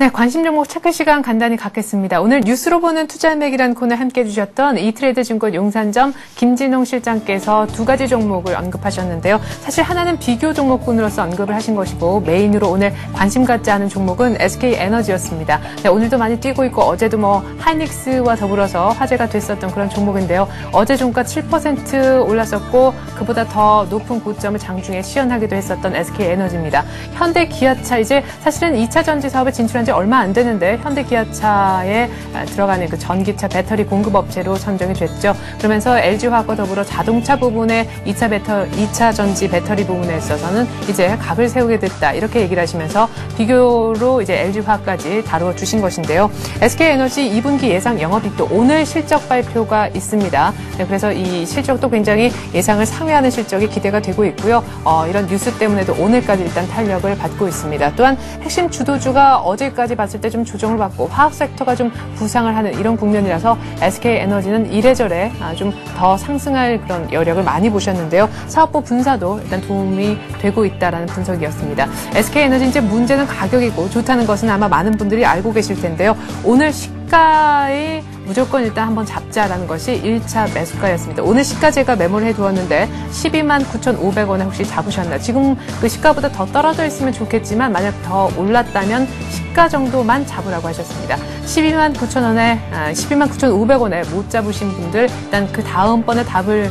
네, 관심 종목 체크 시간 간단히 갖겠습니다. 오늘 뉴스로 보는 투자인맥이라는 코너에 함께해 주셨던 이트레이드 증권 용산점 김진홍 실장께서 두 가지 종목을 언급하셨는데요. 사실 하나는 비교 종목군으로서 언급을 하신 것이고 메인으로 오늘 관심 갖지 않은 종목은 SK에너지였습니다. 네, 오늘도 많이 뛰고 있고 어제도 하이닉스와 더불어서 화제가 됐었던 그런 종목인데요. 어제 종가 7% 올랐었고 그보다 더 높은 고점을 장중에 시연하기도 했었던 SK에너지입니다. 현대기아차 이제 사실은 2차 전지 사업에 진출한 지 얼마 안 되는데 현대기아차에 들어가는 그 전기차 배터리 공급업체로 선정이 됐죠. 그러면서 LG화학과 더불어 자동차 부분의 2차 전지 배터리 부분에 있어서는 이제 각을 세우게 됐다. 이렇게 얘기를 하시면서 비교로 이제 LG화학까지 다루어 주신 것인데요. SK에너지 2분기 예상 영업이익도 오늘 실적 발표가 있습니다. 네, 그래서 이 실적도 굉장히 예상을 상회하는 실적이 기대가 되고 있고요. 이런 뉴스 때문에도 오늘까지 일단 탄력을 받고 있습니다. 또한 핵심 주도주가 어제까지 봤을 때 좀 조정을 받고 화학 섹터가 좀 부상을 하는 이런 국면이라서 SK에너지는 이래저래 좀 더 상승할 그런 여력을 많이 보셨는데요. 사업부 분사도 일단 도움이 되고 있다라는 분석이었습니다. SK에너지 이제 문제는 가격이고 좋다는 것은 아마 많은 분들이 알고 계실 텐데요. 오늘 시가의 무조건 일단 한번 잡자라는 것이 1차 매수가였습니다. 오늘 시가 제가 메모를 해두었는데 12만 9,500원에 혹시 잡으셨나? 지금 그 시가보다 더 떨어져 있으면 좋겠지만 만약 더 올랐다면 시가 정도만 잡으라고 하셨습니다. 12만 9,000원에 12만 9,500원에 못 잡으신 분들 일단 그 다음번에 답을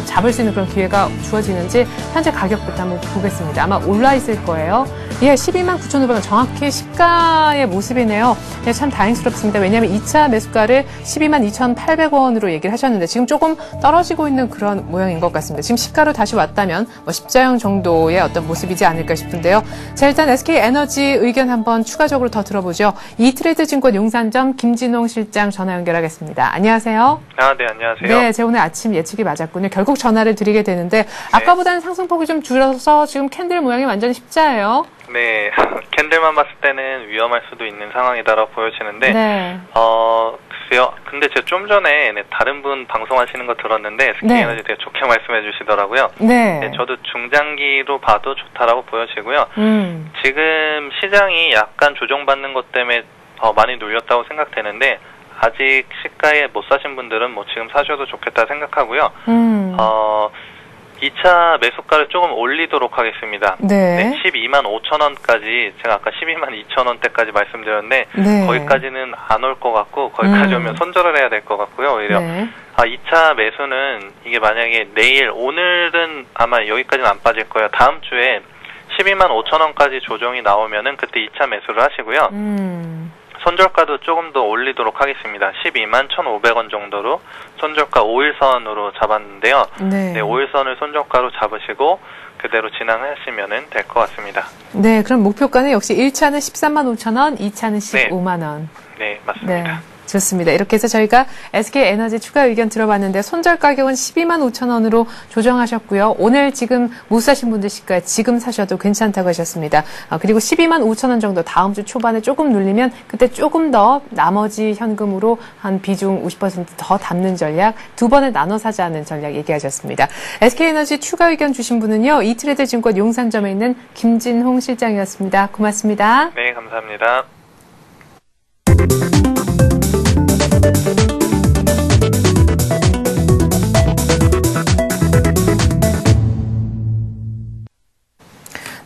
잡을 수 있는 그런 기회가 주어지는지 현재 가격부터 한번 보겠습니다. 아마 올라 있을 거예요. 예, 12만 9,500원 정확히 시가의 모습이네요. 네, 참 다행스럽습니다. 왜냐하면 2차 매수가를 12만 2,800원으로 얘기를 하셨는데 지금 조금 떨어지고 있는 그런 모양인 것 같습니다. 지금 시가로 다시 왔다면 십자형 정도의 어떤 모습이지 않을까 싶은데요. 자, 일단 SK에너지 의견 한번 추가적으로 더 들어보죠. 이트레이드 증권 용산점 김진홍 실장 전화 연결하겠습니다. 안녕하세요. 네, 안녕하세요. 네, 제가 오늘 아침 예측이 맞았군요. 결국 전화를 드리게 되는데 아까보다는 상승폭이 좀 줄어서 지금 캔들 모양이 완전히 십자예요. 네, 캔들만 봤을 때는 위험할 수도 있는 상황이다라고 보여지는데, 네. 글쎄요. 근데 제가 좀 전에 다른 분 방송하시는 거 들었는데, SK에너지 되게 좋게 말씀해 주시더라고요. 네. 네, 저도 중장기로 봐도 좋다라고 보여지고요. 지금 시장이 약간 조정받는 것 때문에 많이 눌렸다고 생각되는데, 아직 시가에 못 사신 분들은 뭐 지금 사셔도 좋겠다 생각하고요. 2차 매수가를 조금 올리도록 하겠습니다. 네. 12만 5천 원까지, 제가 아까 12만 2천 원대까지 말씀드렸는데, 네. 거기까지는 안 올 것 같고, 거기까지 오면 손절을 해야 될 것 같고요, 오히려. 네. 2차 매수는, 이게 만약에 내일, 오늘은 아마 여기까지는 안 빠질 거예요. 다음 주에 12만 5천 원까지 조정이 나오면은 그때 2차 매수를 하시고요. 손절가도 조금 더 올리도록 하겠습니다. 12만 1,500원 정도로 손절가 5일선으로 잡았는데요. 네. 네, 5일선을 손절가로 잡으시고 그대로 진행하시면 될 것 같습니다. 네, 그럼 목표가는 역시 1차는 13만 5천 원, 2차는 15만 원. 네, 맞습니다. 네. 좋습니다. 이렇게 해서 저희가 SK에너지 추가 의견 들어봤는데 손절 가격은 12만 5천 원으로 조정하셨고요. 오늘 지금 못 사신 분들 시가에 지금 사셔도 괜찮다고 하셨습니다. 그리고 12만 5천 원 정도 다음 주 초반에 조금 눌리면 그때 조금 더 나머지 현금으로 한 비중 50%더 담는 전략, 두 번에 나눠 사자는 전략 얘기하셨습니다. SK에너지 추가 의견 주신 분은요. 이트레드 증권 용산점에 있는 김진홍 실장이었습니다. 고맙습니다. 네, 감사합니다.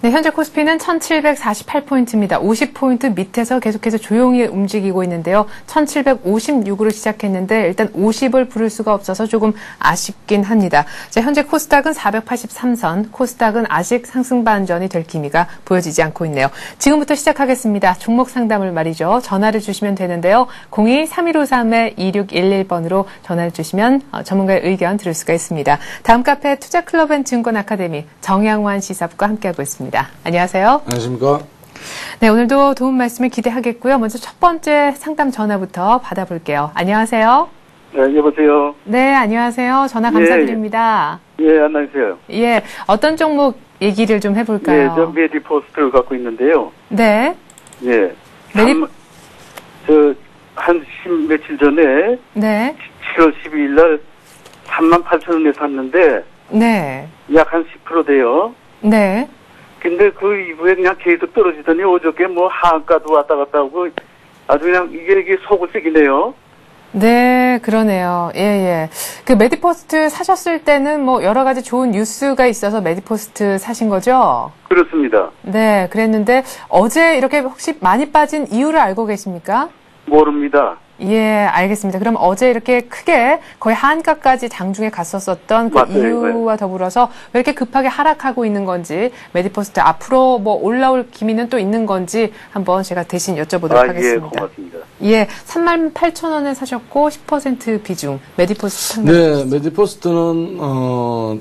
네, 현재 코스피는 1748포인트입니다. 50포인트 밑에서 계속해서 조용히 움직이고 있는데요. 1756으로 시작했는데 일단 50을 부를 수가 없어서 조금 아쉽긴 합니다. 자, 현재 코스닥은 483선, 코스닥은 아직 상승 반전이 될 기미가 보여지지 않고 있네요. 지금부터 시작하겠습니다. 종목 상담을 말이죠. 전화를 주시면 되는데요. 02-3153-2611번으로 전화를 주시면 전문가의 의견 들을 수가 있습니다. 다음 카페 투자클럽앤증권 아카데미 정양환 시사부가 함께하고 있습니다. 안녕하세요. 안녕하십니까? 네, 오늘도 도움 말씀을 기대하겠고요. 먼저 첫 번째 상담 전화부터 받아볼게요. 안녕하세요. 네, 여보세요. 네, 안녕하세요. 전화 감사드립니다. 예, 안녕하세요. 예, 어떤 종목 얘기를 좀 해볼까요? 예, 저 메디포스트를 갖고 있는데요. 네. 예. 한 며칠 전에 네. 7월 12일 날 38,000원에 샀는데 네. 약 한 10% 돼요. 네. 근데 그 이후에 그냥 계속 떨어지더니 어저께 뭐 하한가도 왔다 갔다 하고 아주 그냥 이게 속을 새기네요. 네, 그러네요. 예, 예. 그 메디포스트 사셨을 때는 뭐 여러 가지 좋은 뉴스가 있어서 메디포스트 사신 거죠? 그렇습니다. 네, 그랬는데 어제 이렇게 혹시 많이 빠진 이유를 알고 계십니까? 모릅니다. 예, 알겠습니다. 그럼 어제 이렇게 크게 거의 한가까지 장중에 갔었었던 그 맞아요, 이유와 더불어서 왜 이렇게 급하게 하락하고 있는 건지, 메디포스트 앞으로 뭐 올라올 기미는 또 있는 건지 한번 제가 대신 여쭤보도록 하겠습니다. 예, 고맙습니다. 예, 38,000원에 사셨고 10% 비중, 메디포스트 상담. 네, 메디포스트는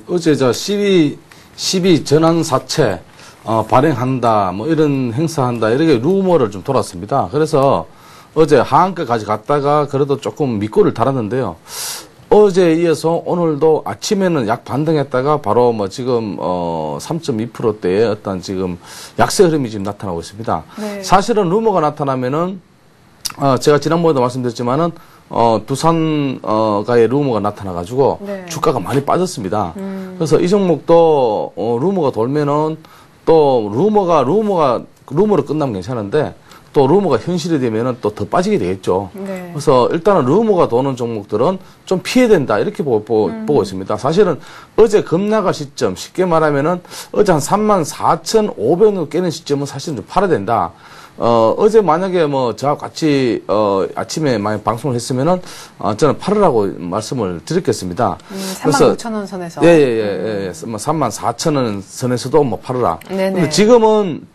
어제 12 전환 사채 발행한다, 뭐 이런 행사한다, 이렇게 루머를 좀 돌았습니다. 그래서 어제 하한가까지 갔다가 그래도 조금 밑골을 달았는데요. 어제에 이어서 오늘도 아침에는 약 반등했다가 바로 뭐 지금 3.2%대의 어떤 지금 약세 흐름이 지금 나타나고 있습니다. 네. 사실은 루머가 나타나면은 제가 지난번에도 말씀드렸지만은 두산가의 루머가 나타나가지고 네. 주가가 많이 빠졌습니다. 그래서 이 종목도 루머가 돌면은 또 루머로 끝나면 괜찮은데 또 루머가 현실이 되면은 또 더 빠지게 되겠죠. 네. 그래서 일단은 루머가 도는 종목들은 좀 피해야 된다 이렇게 보고 있습니다. 사실은 어제 급락할 시점, 쉽게 말하면은 어제 한 34,500원 깨는 시점은 사실은 좀 팔아야 된다. 어제 만약에 뭐 저와 같이 아침에 만약 방송을 했으면은 저는 팔으라고 말씀을 드렸겠습니다. 35,000원 선에서. 예. 뭐 34,000원 선에서도 뭐 팔으라. 네네. 근데 지금은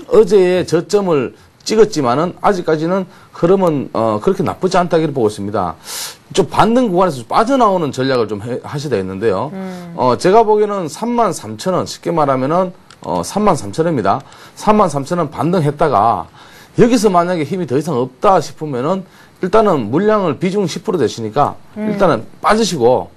어제의 저점을 찍었지만은 아직까지는 흐름은 그렇게 나쁘지 않다 이렇게 보고 있습니다. 좀 반등 구간에서 좀 빠져나오는 전략을 좀 하셔야 되겠는데요. 제가 보기에는 33,000원, 쉽게 말하면은 33,000원입니다. 33,000원 반등했다가 여기서 만약에 힘이 더 이상 없다 싶으면은 일단은 물량을 비중 10% 되시니까 일단은 빠지시고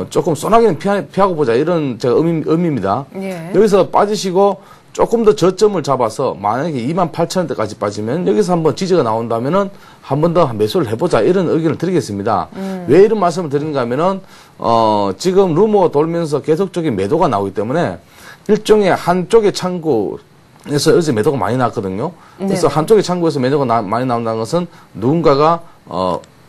조금 쏘나기는 피하고 보자 이런 제가 의미입니다. 예. 여기서 빠지시고 조금 더 저점을 잡아서 만약에 28,000원대까지 빠지면 여기서 한번 지지가 나온다면은 한 번 더 매수를 해보자 이런 의견을 드리겠습니다. 왜 이런 말씀을 드리는가 하면은 지금 루머가 돌면서 계속적인 매도가 나오기 때문에 일종의 한쪽의 창구에서 어제 매도가 많이 나왔거든요. 그래서 한쪽의 창구에서 매도가 많이 나온다는 것은 누군가가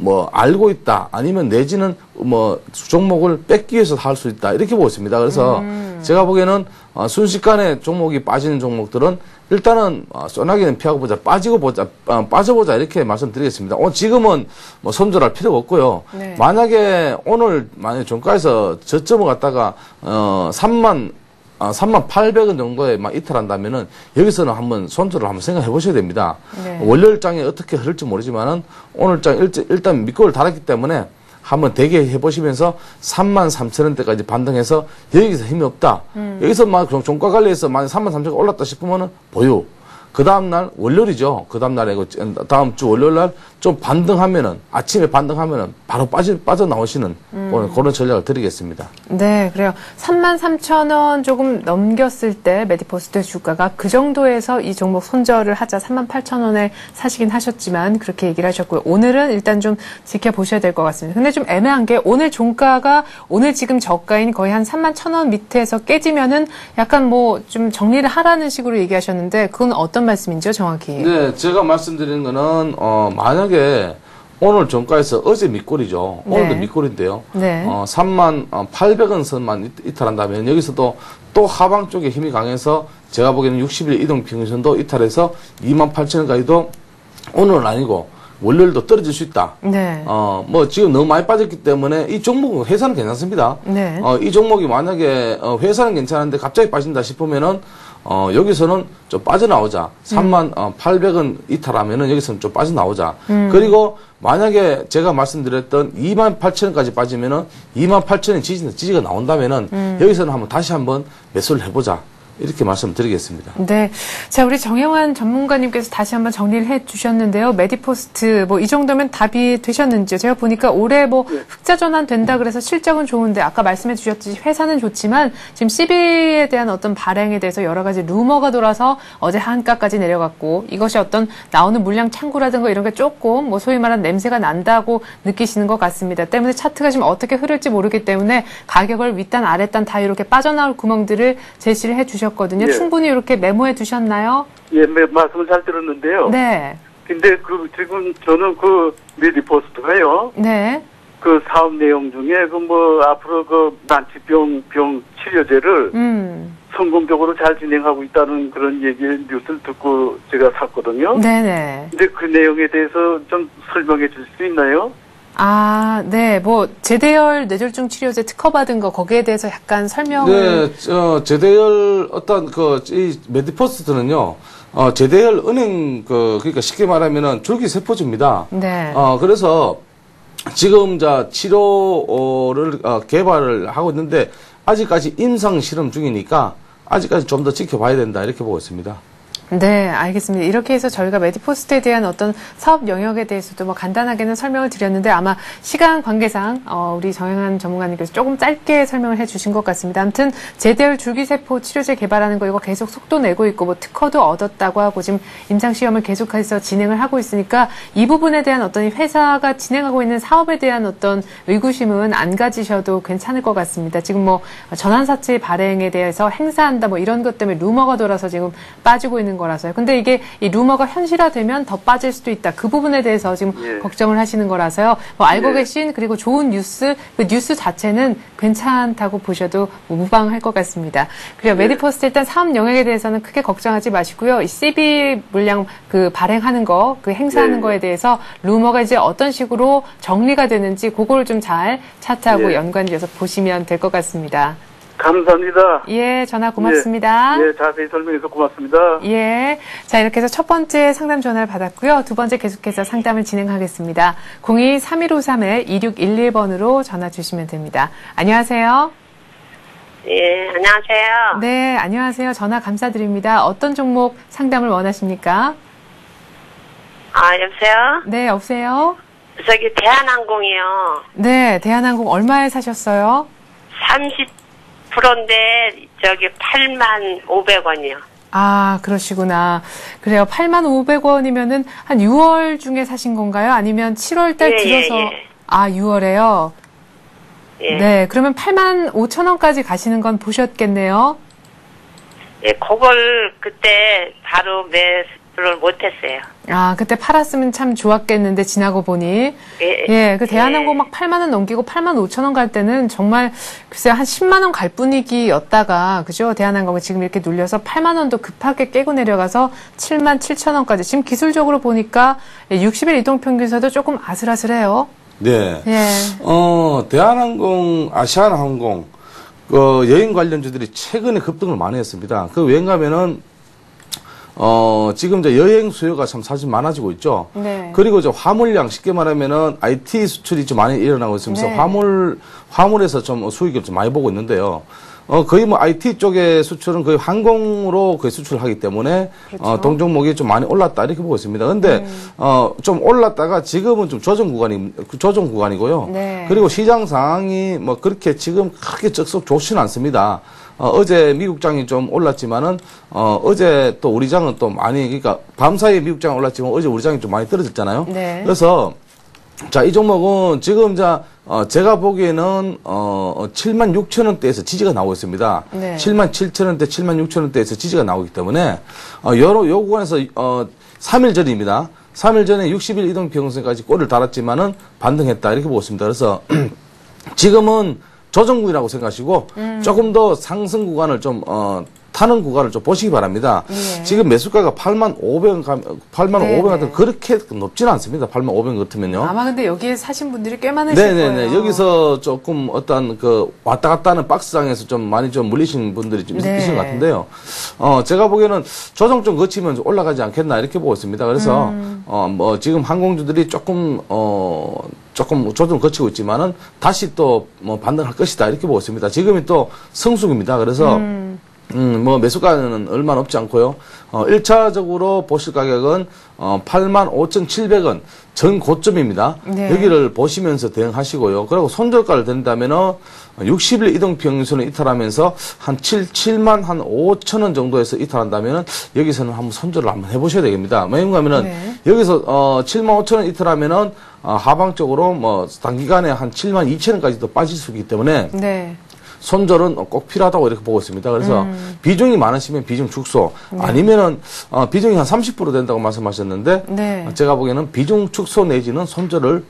뭐 알고 있다 아니면 내지는 뭐 종목을 뺏기 위해서 할 수 있다 이렇게 보고 있습니다. 그래서 제가 보기에는 순식간에 종목이 빠지는 종목들은 일단은 소나기는 피하고 보자 빠져보자 이렇게 말씀드리겠습니다. 지금은 뭐 손절할 필요가 없고요. 네. 만약에 종가에서 저점을 갖다가 38,000원 정도에 막 이탈한다면은 여기서는 한번 손절을 한번 생각해 보셔야 됩니다. 네. 월요일장에 어떻게 흐를지 모르지만은 오늘장 일단 밑거를 달았기 때문에 한번 대기 해보시면서 33,000원대까지 반등해서 여기서 힘이 없다. 여기서 막 종가 관리해서 만약 33,000원 올랐다 싶으면은 보유. 그 다음날 월요일이죠. 그 다음날에 다음 주 월요일날 좀 반등하면은 아침에 반등하면은 바로 빠져나오시는 그런 전략을 드리겠습니다. 네, 그래요. 33,000원 조금 넘겼을 때 메디포스트 주가가 그 정도에서 이 종목 손절을 하자 38,000원에 사시긴 하셨지만 그렇게 얘기를 하셨고요. 오늘은 일단 좀 지켜보셔야 될 것 같습니다. 근데 좀 애매한 게 오늘 종가가 오늘 지금 저가인 거의 한 31,000원 밑에서 깨지면은 약간 뭐 좀 정리를 하라는 식으로 얘기하셨는데 그건 어떤 말씀인지요, 정확히? 네, 제가 말씀드리는 거는 만약에 오늘 종가에서 어제 밑골이죠. 네. 오늘도 밑골인데요. 네. 38,000원 선만 이탈한다면 여기서도 또 하방 쪽에 힘이 강해서 제가 보기에는 60일 이동 평균선도 이탈해서 28,000원까지도 오늘은 아니고 월요일도 떨어질 수 있다. 네. 뭐 지금 너무 많이 빠졌기 때문에 이 종목은 회사는 괜찮습니다. 네. 이 종목이 만약에 회사는 괜찮은데 갑자기 빠진다 싶으면은 여기서는 좀 빠져나오자. 38,000원 이탈하면은 여기서는 좀 빠져나오자. 그리고 만약에 제가 말씀드렸던 28,000원까지 빠지면은 28,000원 지지가 나온다면은 여기서는 다시 한번 매수를 해보자. 이렇게 말씀드리겠습니다. 네. 자, 우리 정영환 전문가님께서 다시 한번 정리를 해 주셨는데요. 메디포스트, 뭐, 이 정도면 답이 되셨는지요? 제가 보니까 올해 뭐, 흑자 전환 된다 그래서 실적은 좋은데, 아까 말씀해 주셨듯이 회사는 좋지만, 지금 CB에 대한 어떤 발행에 대해서 여러 가지 루머가 돌아서 어제 한가까지 내려갔고, 이것이 어떤 나오는 물량 창구라든가 이런 게 조금, 뭐, 소위 말하는 냄새가 난다고 느끼시는 것 같습니다. 때문에 차트가 지금 어떻게 흐를지 모르기 때문에 가격을 윗단, 아랫단 다 이렇게 빠져나올 구멍들을 제시를 해 주셨거든요. 예. 충분히 이렇게 메모해 두셨나요? 예, 말씀을 잘 들었는데요. 네. 근데 지금 저는 메디포스트가요. 네. 사업 내용 중에 앞으로 난치병 치료제를 성공적으로 잘 진행하고 있다는 그런 뉴스를 듣고 제가 샀거든요. 네네. 근데 그 내용에 대해서 좀 설명해 줄 수 있나요? 아, 네. 뭐, 제대열 뇌졸중 치료제 특허받은 거, 거기에 대해서 약간 설명을. 네, 제대열 이 메디포스트는요, 제대열 은행, 그러니까 쉽게 말하면은 줄기세포제입니다. 네. 그래서 지금 치료를 개발을 하고 있는데, 아직까지 임상 실험 중이니까, 아직까지 좀 더 지켜봐야 된다, 이렇게 보고 있습니다. 네, 알겠습니다. 이렇게 해서 저희가 메디포스트에 대한 어떤 사업 영역에 대해서도 뭐 간단하게는 설명을 드렸는데 아마 시간 관계상 우리 정영환 전문가님께서 조금 짧게 설명을 해주신 것 같습니다. 아무튼 제대열 줄기세포 치료제 개발하는 거 이거 계속 속도 내고 있고 뭐 특허도 얻었다고 하고 지금 임상시험을 계속해서 진행을 하고 있으니까 이 부분에 대한 어떤 회사가 진행하고 있는 사업에 대한 어떤 의구심은 안 가지셔도 괜찮을 것 같습니다. 지금 뭐 전환사채 발행에 대해서 행사한다 뭐 이런 것 때문에 루머가 돌아서 지금 빠지고 있는 거라서요. 근데 이게 이 루머가 현실화되면 더 빠질 수도 있다. 그 부분에 대해서 지금 걱정을 하시는 거라서요. 뭐 알고 계신 그리고 좋은 뉴스, 그 뉴스 자체는 괜찮다고 보셔도 무방할 것 같습니다. 그리고 메디포스트 일단 사업 영역에 대해서는 크게 걱정하지 마시고요. 이 CB 물량 발행하는 거, 행사하는 거에 대해서 루머가 이제 어떤 식으로 정리가 되는지 그거를 좀 잘 차트하고 연관지어서 보시면 될 것 같습니다. 감사합니다. 예, 전화 고맙습니다. 예, 자세히 설명해서 고맙습니다. 예. 자, 이렇게 해서 첫 번째 상담 전화를 받았고요. 두 번째 계속해서 상담을 진행하겠습니다. 02-3153-2611번으로 전화 주시면 됩니다. 안녕하세요. 예, 안녕하세요. 네, 안녕하세요. 전화 감사드립니다. 어떤 종목 상담을 원하십니까? 여보세요? 네, 여보세요? 저기 대한항공이요. 네, 대한항공 얼마에 사셨어요? 30%인데 85,500원이요. 아, 그러시구나. 그래요. 85,500원이면은 한 6월 중에 사신 건가요? 아니면 7월 달 들어서? 아, 6월에요? 예. 네, 그러면 85,000원까지 가시는 건 보셨겠네요? 예, 그걸 그때 바로 매수를 못했어요. 아, 그때 팔았으면 참 좋았겠는데, 지나고 보니. 예, 그 대한항공 막 8만 원 넘기고 85,000원 갈 때는 정말, 글쎄요, 한 10만 원 갈 분위기였다가, 그죠? 대한항공이 지금 이렇게 눌려서 8만 원도 급하게 깨고 내려가서 77,000원까지. 지금 기술적으로 보니까 60일 이동평균선도 조금 아슬아슬해요. 네. 예. 대한항공, 아시아나항공, 여행 관련주들이 최근에 급등을 많이 했습니다. 그 왜냐면은, 지금 이제 여행 수요가 참 사실 많아지고 있죠. 네. 그리고 이제 화물량, 쉽게 말하면은 IT 수출이 좀 많이 일어나고 있으면서 네. 화물에서 좀 수익을 좀 많이 보고 있는데요. 거의 뭐 IT 쪽의 수출은 거의 항공으로 거의 수출을 하기 때문에, 그렇죠. 동종목이 좀 많이 올랐다, 이렇게 보고 있습니다. 근데, 좀 올랐다가 지금은 좀 조정 구간이고요. 네. 그리고 시장 상황이 뭐 그렇게 지금 크게 썩 좋지는 않습니다. 어제 미국장이 좀 올랐지만은, 어제 또 우리 장은 또 많이, 그러니까 밤사이에 미국장이 올랐지만 어제 우리 장이 좀 많이 떨어졌잖아요. 네. 그래서, 자, 이 종목은 지금 제가 보기에는 76,000원대에서 지지가 나오고 있습니다. 네. 77,000원대, 76,000원대에서 지지가 나오기 때문에 요 구간에서 3일 전입니다. 3일 전에 60일 이동평균선까지 골을 달았지만은 반등했다, 이렇게 보고 있습니다. 그래서 지금은 조정구이라고 생각하시고 조금 더 상승 구간을 좀 타는 구간을 좀 보시기 바랍니다. 예. 지금 매수가가 85,000원, 85,000원 같은 그렇게 높지는 않습니다. 85,000원 같으면요. 아마 근데 여기에 사신 분들이 꽤 많으실 네네네. 거예요. 여기서 조금 어떤 왔다 갔다 하는 박스장에서 좀 많이 좀 물리신 분들이 좀 네. 있으신 것 같은데요. 제가 보기에는 조정 좀 거치면 올라가지 않겠나, 이렇게 보고 있습니다. 그래서, 뭐 지금 항공주들이 조금 조정 거치고 있지만은 다시 또 뭐 반등할 것이다, 이렇게 보고 있습니다. 지금이 또 성수기입니다. 그래서, 뭐 매수가는 얼마 높지 않고요. 1차적으로 보실 가격은 85,700원 전 고점입니다. 네. 여기를 보시면서 대응하시고요. 그리고 손절가를 댄다면은 60일 이동평균선을 이탈하면서 한 7만 한 5천원 정도에서 이탈한다면은 여기서는 한번 손절을 한번 해보셔야 되겠습니다. 왜냐면 네. 여기서 7만 5천원 이탈하면은 하방적으로 뭐 단기간에 한 7만 2천원까지도 빠질 수 있기 때문에 네. 손절은 꼭 필요하다고 이렇게 보고 있습니다. 그래서 비중이 많으시면 비중 축소, 아니면은 비중이 한 30% 된다고 말씀하셨는데, 네. 제가 보기에는 비중 축소 내지는 손절을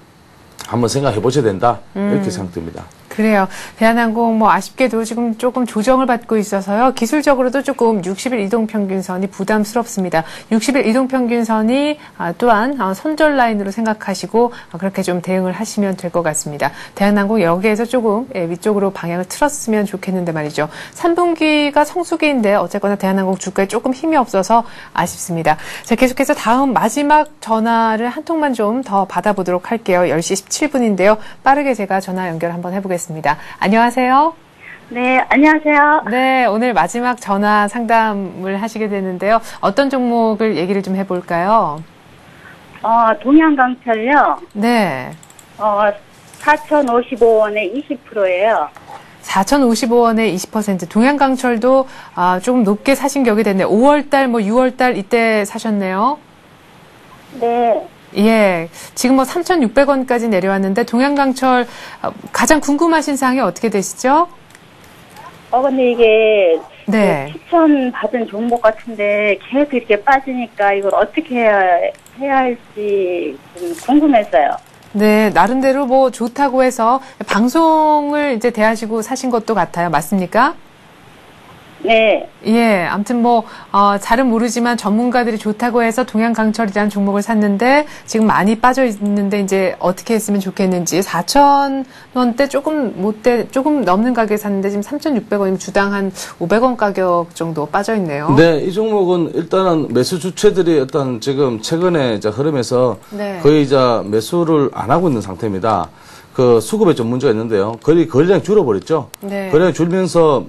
한번 생각해 보셔야 된다, 이렇게 생각됩니다. 그래요. 대한항공 뭐 아쉽게도 지금 조금 조정을 받고 있어서요. 기술적으로도 조금 60일 이동평균선이 부담스럽습니다. 60일 이동평균선이 또한 손절 라인으로 생각하시고 그렇게 좀 대응을 하시면 될 것 같습니다. 대한항공 여기에서 조금 위쪽으로 방향을 틀었으면 좋겠는데 말이죠. 3분기가 성수기인데 어쨌거나 대한항공 주가에 조금 힘이 없어서 아쉽습니다. 자, 계속해서 다음 마지막 전화를 한 통만 좀 더 받아보도록 할게요. 10시 17분인데요. 빠르게 제가 전화 연결 한번 해보겠습니다. 안녕하세요. 네, 안녕하세요. 네, 오늘 마지막 전화 상담을 하시게 되는데요. 어떤 종목을 얘기를 좀 해볼까요? 동양강철요. 네. 4,055원에 20%예요. 4,055원에 20%. 동양강철도 조금 높게 사신 격이 됐네요. 5월달, 뭐 6월달 이때 사셨네요. 네. 예, 지금 뭐 3,600원까지 내려왔는데 동양강철 가장 궁금하신 사항이 어떻게 되시죠? 근데 이게 네. 추천 받은 종목 같은데 계속 이렇게 빠지니까 이걸 어떻게 해야 할지 좀 궁금했어요. 네, 나름대로 뭐 좋다고 해서 방송을 이제 대하시고 사신 것도 같아요. 맞습니까? 네. 예, 아무튼 뭐, 잘은 모르지만 전문가들이 좋다고 해서 동양강철이라는 종목을 샀는데 지금 많이 빠져 있는데 이제 어떻게 했으면 좋겠는지 4,000원대 조금 넘는 가격에 샀는데 지금 3,600원이면 주당 한 500원 가격 정도 빠져 있네요. 네, 이 종목은 일단은 매수 주체들이 어떤 지금 최근에 이제 흐름에서 네. 거의 이제 매수를 안 하고 있는 상태입니다. 그 수급에 좀 문제가 있는데요. 거래량이 줄어버렸죠. 네. 거래량이 줄면서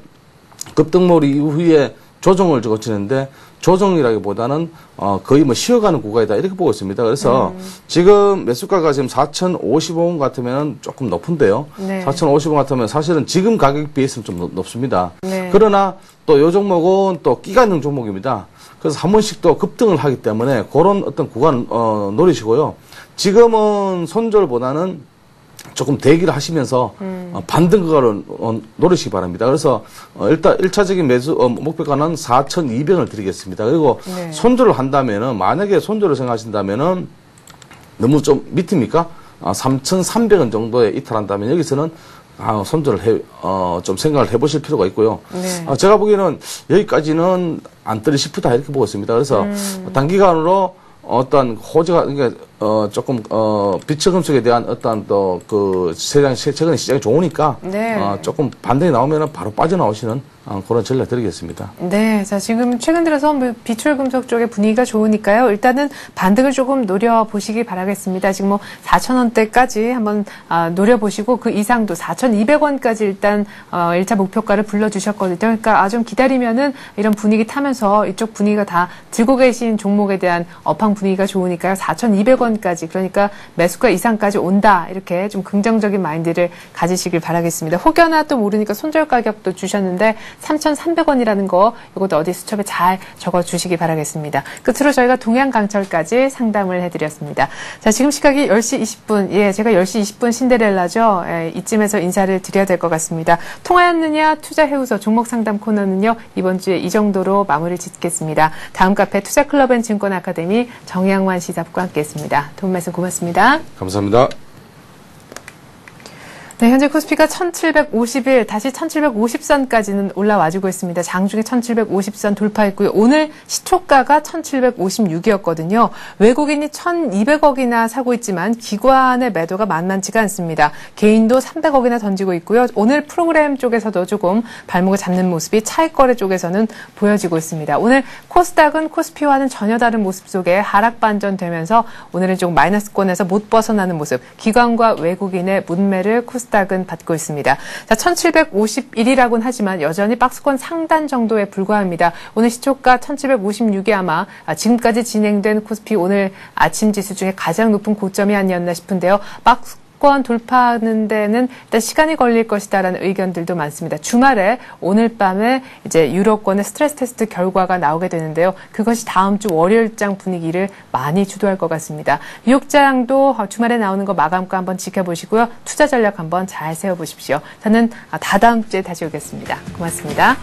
급등몰이 이후에 조정을 거치는데 조정이라기보다는 거의 뭐 쉬어가는 구간이다 이렇게 보고 있습니다. 그래서 지금 매수가가 지금 4,055원 같으면 조금 높은데요. 네. 4,050원 같으면 사실은 지금 가격 비해서는 좀 높습니다. 네. 그러나 또 이 종목은 또 끼가 있는 종목입니다. 그래서 한 번씩 또 급등을 하기 때문에 그런 어떤 구간 노리시고요. 지금은 손절보다는 조금 대기를 하시면서 반등가를 노리시기 바랍니다. 그래서 일단 1차적인 매수 목표가는 4,200원을 드리겠습니다. 그리고 네. 손절을 한다면은 만약에 손절을 생각하신다면은 너무 좀 밑입니까? 3,300원 정도에 이탈한다면 여기서는 손절을 좀 생각을 해보실 필요가 있고요. 네. 제가 보기에는 여기까지는 안 뜨리 싶다 이렇게 보고 있습니다. 그래서 단기간으로 어떤 호재가, 그러니까, 조금, 비처 금속에 대한 어떤 또 최근에 시장이 좋으니까, 네. 조금 반등이 나오면 바로 빠져나오시는 그런 전략 드리겠습니다. 네. 자, 지금 최근 들어서 비철 금속 쪽의 분위기가 좋으니까요. 일단은 반등을 조금 노려보시기 바라겠습니다. 지금 뭐 4,000원대까지 한번 노려보시고 그 이상도 4,200원까지 일단 1차 목표가를 불러주셨거든요. 그러니까 좀 기다리면은 이런 분위기 타면서 이쪽 분위기가 다 들고 계신 종목에 대한 업황 분위기가 좋으니까요. 4,200원까지 그러니까 매수가 이상까지 온다. 이렇게 좀 긍정적인 마인드를 가지시길 바라겠습니다. 혹여나 또 모르니까 손절 가격도 주셨는데 3,300원이라는 거 이것도 어디 수첩에 잘 적어주시기 바라겠습니다. 끝으로 저희가 동양강철까지 상담을 해드렸습니다. 자, 지금 시각이 10시 20분. 예, 제가 10시 20분 신데렐라죠. 예, 이쯤에서 인사를 드려야 될 것 같습니다. 통하였느냐 투자해우서 종목 상담 코너는요. 이번 주에 이 정도로 마무리 짓겠습니다. 다음 카페 투자클럽앤증권 아카데미 정양환 시사부과 함께했습니다. 도움 말씀 고맙습니다. 감사합니다. 네, 현재 코스피가 1751, 다시 1750선까지는 올라와주고 있습니다. 장중에 1750선 돌파했고요. 오늘 시초가가 1756이었거든요. 외국인이 1200억이나 사고 있지만 기관의 매도가 만만치가 않습니다. 개인도 300억이나 던지고 있고요. 오늘 프로그램 쪽에서도 조금 발목을 잡는 모습이 차익거래 쪽에서는 보여지고 있습니다. 오늘 코스닥은 코스피와는 전혀 다른 모습 속에 하락 반전되면서 오늘은 조금 마이너스권에서 못 벗어나는 모습, 기관과 외국인의 문매를 코스닥은 받고 있습니다. 자, 1751이라고는 하지만 여전히 박스권 상단 정도에 불과합니다. 오늘 시초가 1756이 아마 지금까지 진행된 코스피 오늘 아침 지수 중에 가장 높은 고점이 아니었나 싶은데요. 박스권 돌파하는 데는 일단 시간이 걸릴 것이다라는 의견들도 많습니다. 주말에 오늘 밤에 이제 유로권의 스트레스 테스트 결과가 나오게 되는데요. 그것이 다음 주 월요일장 분위기를 많이 주도할 것 같습니다. 뉴욕장도 주말에 나오는 거 마감가 한번 지켜보시고요. 투자 전략 한번 잘 세워보십시오. 저는 다다음 주에 다시 오겠습니다. 고맙습니다.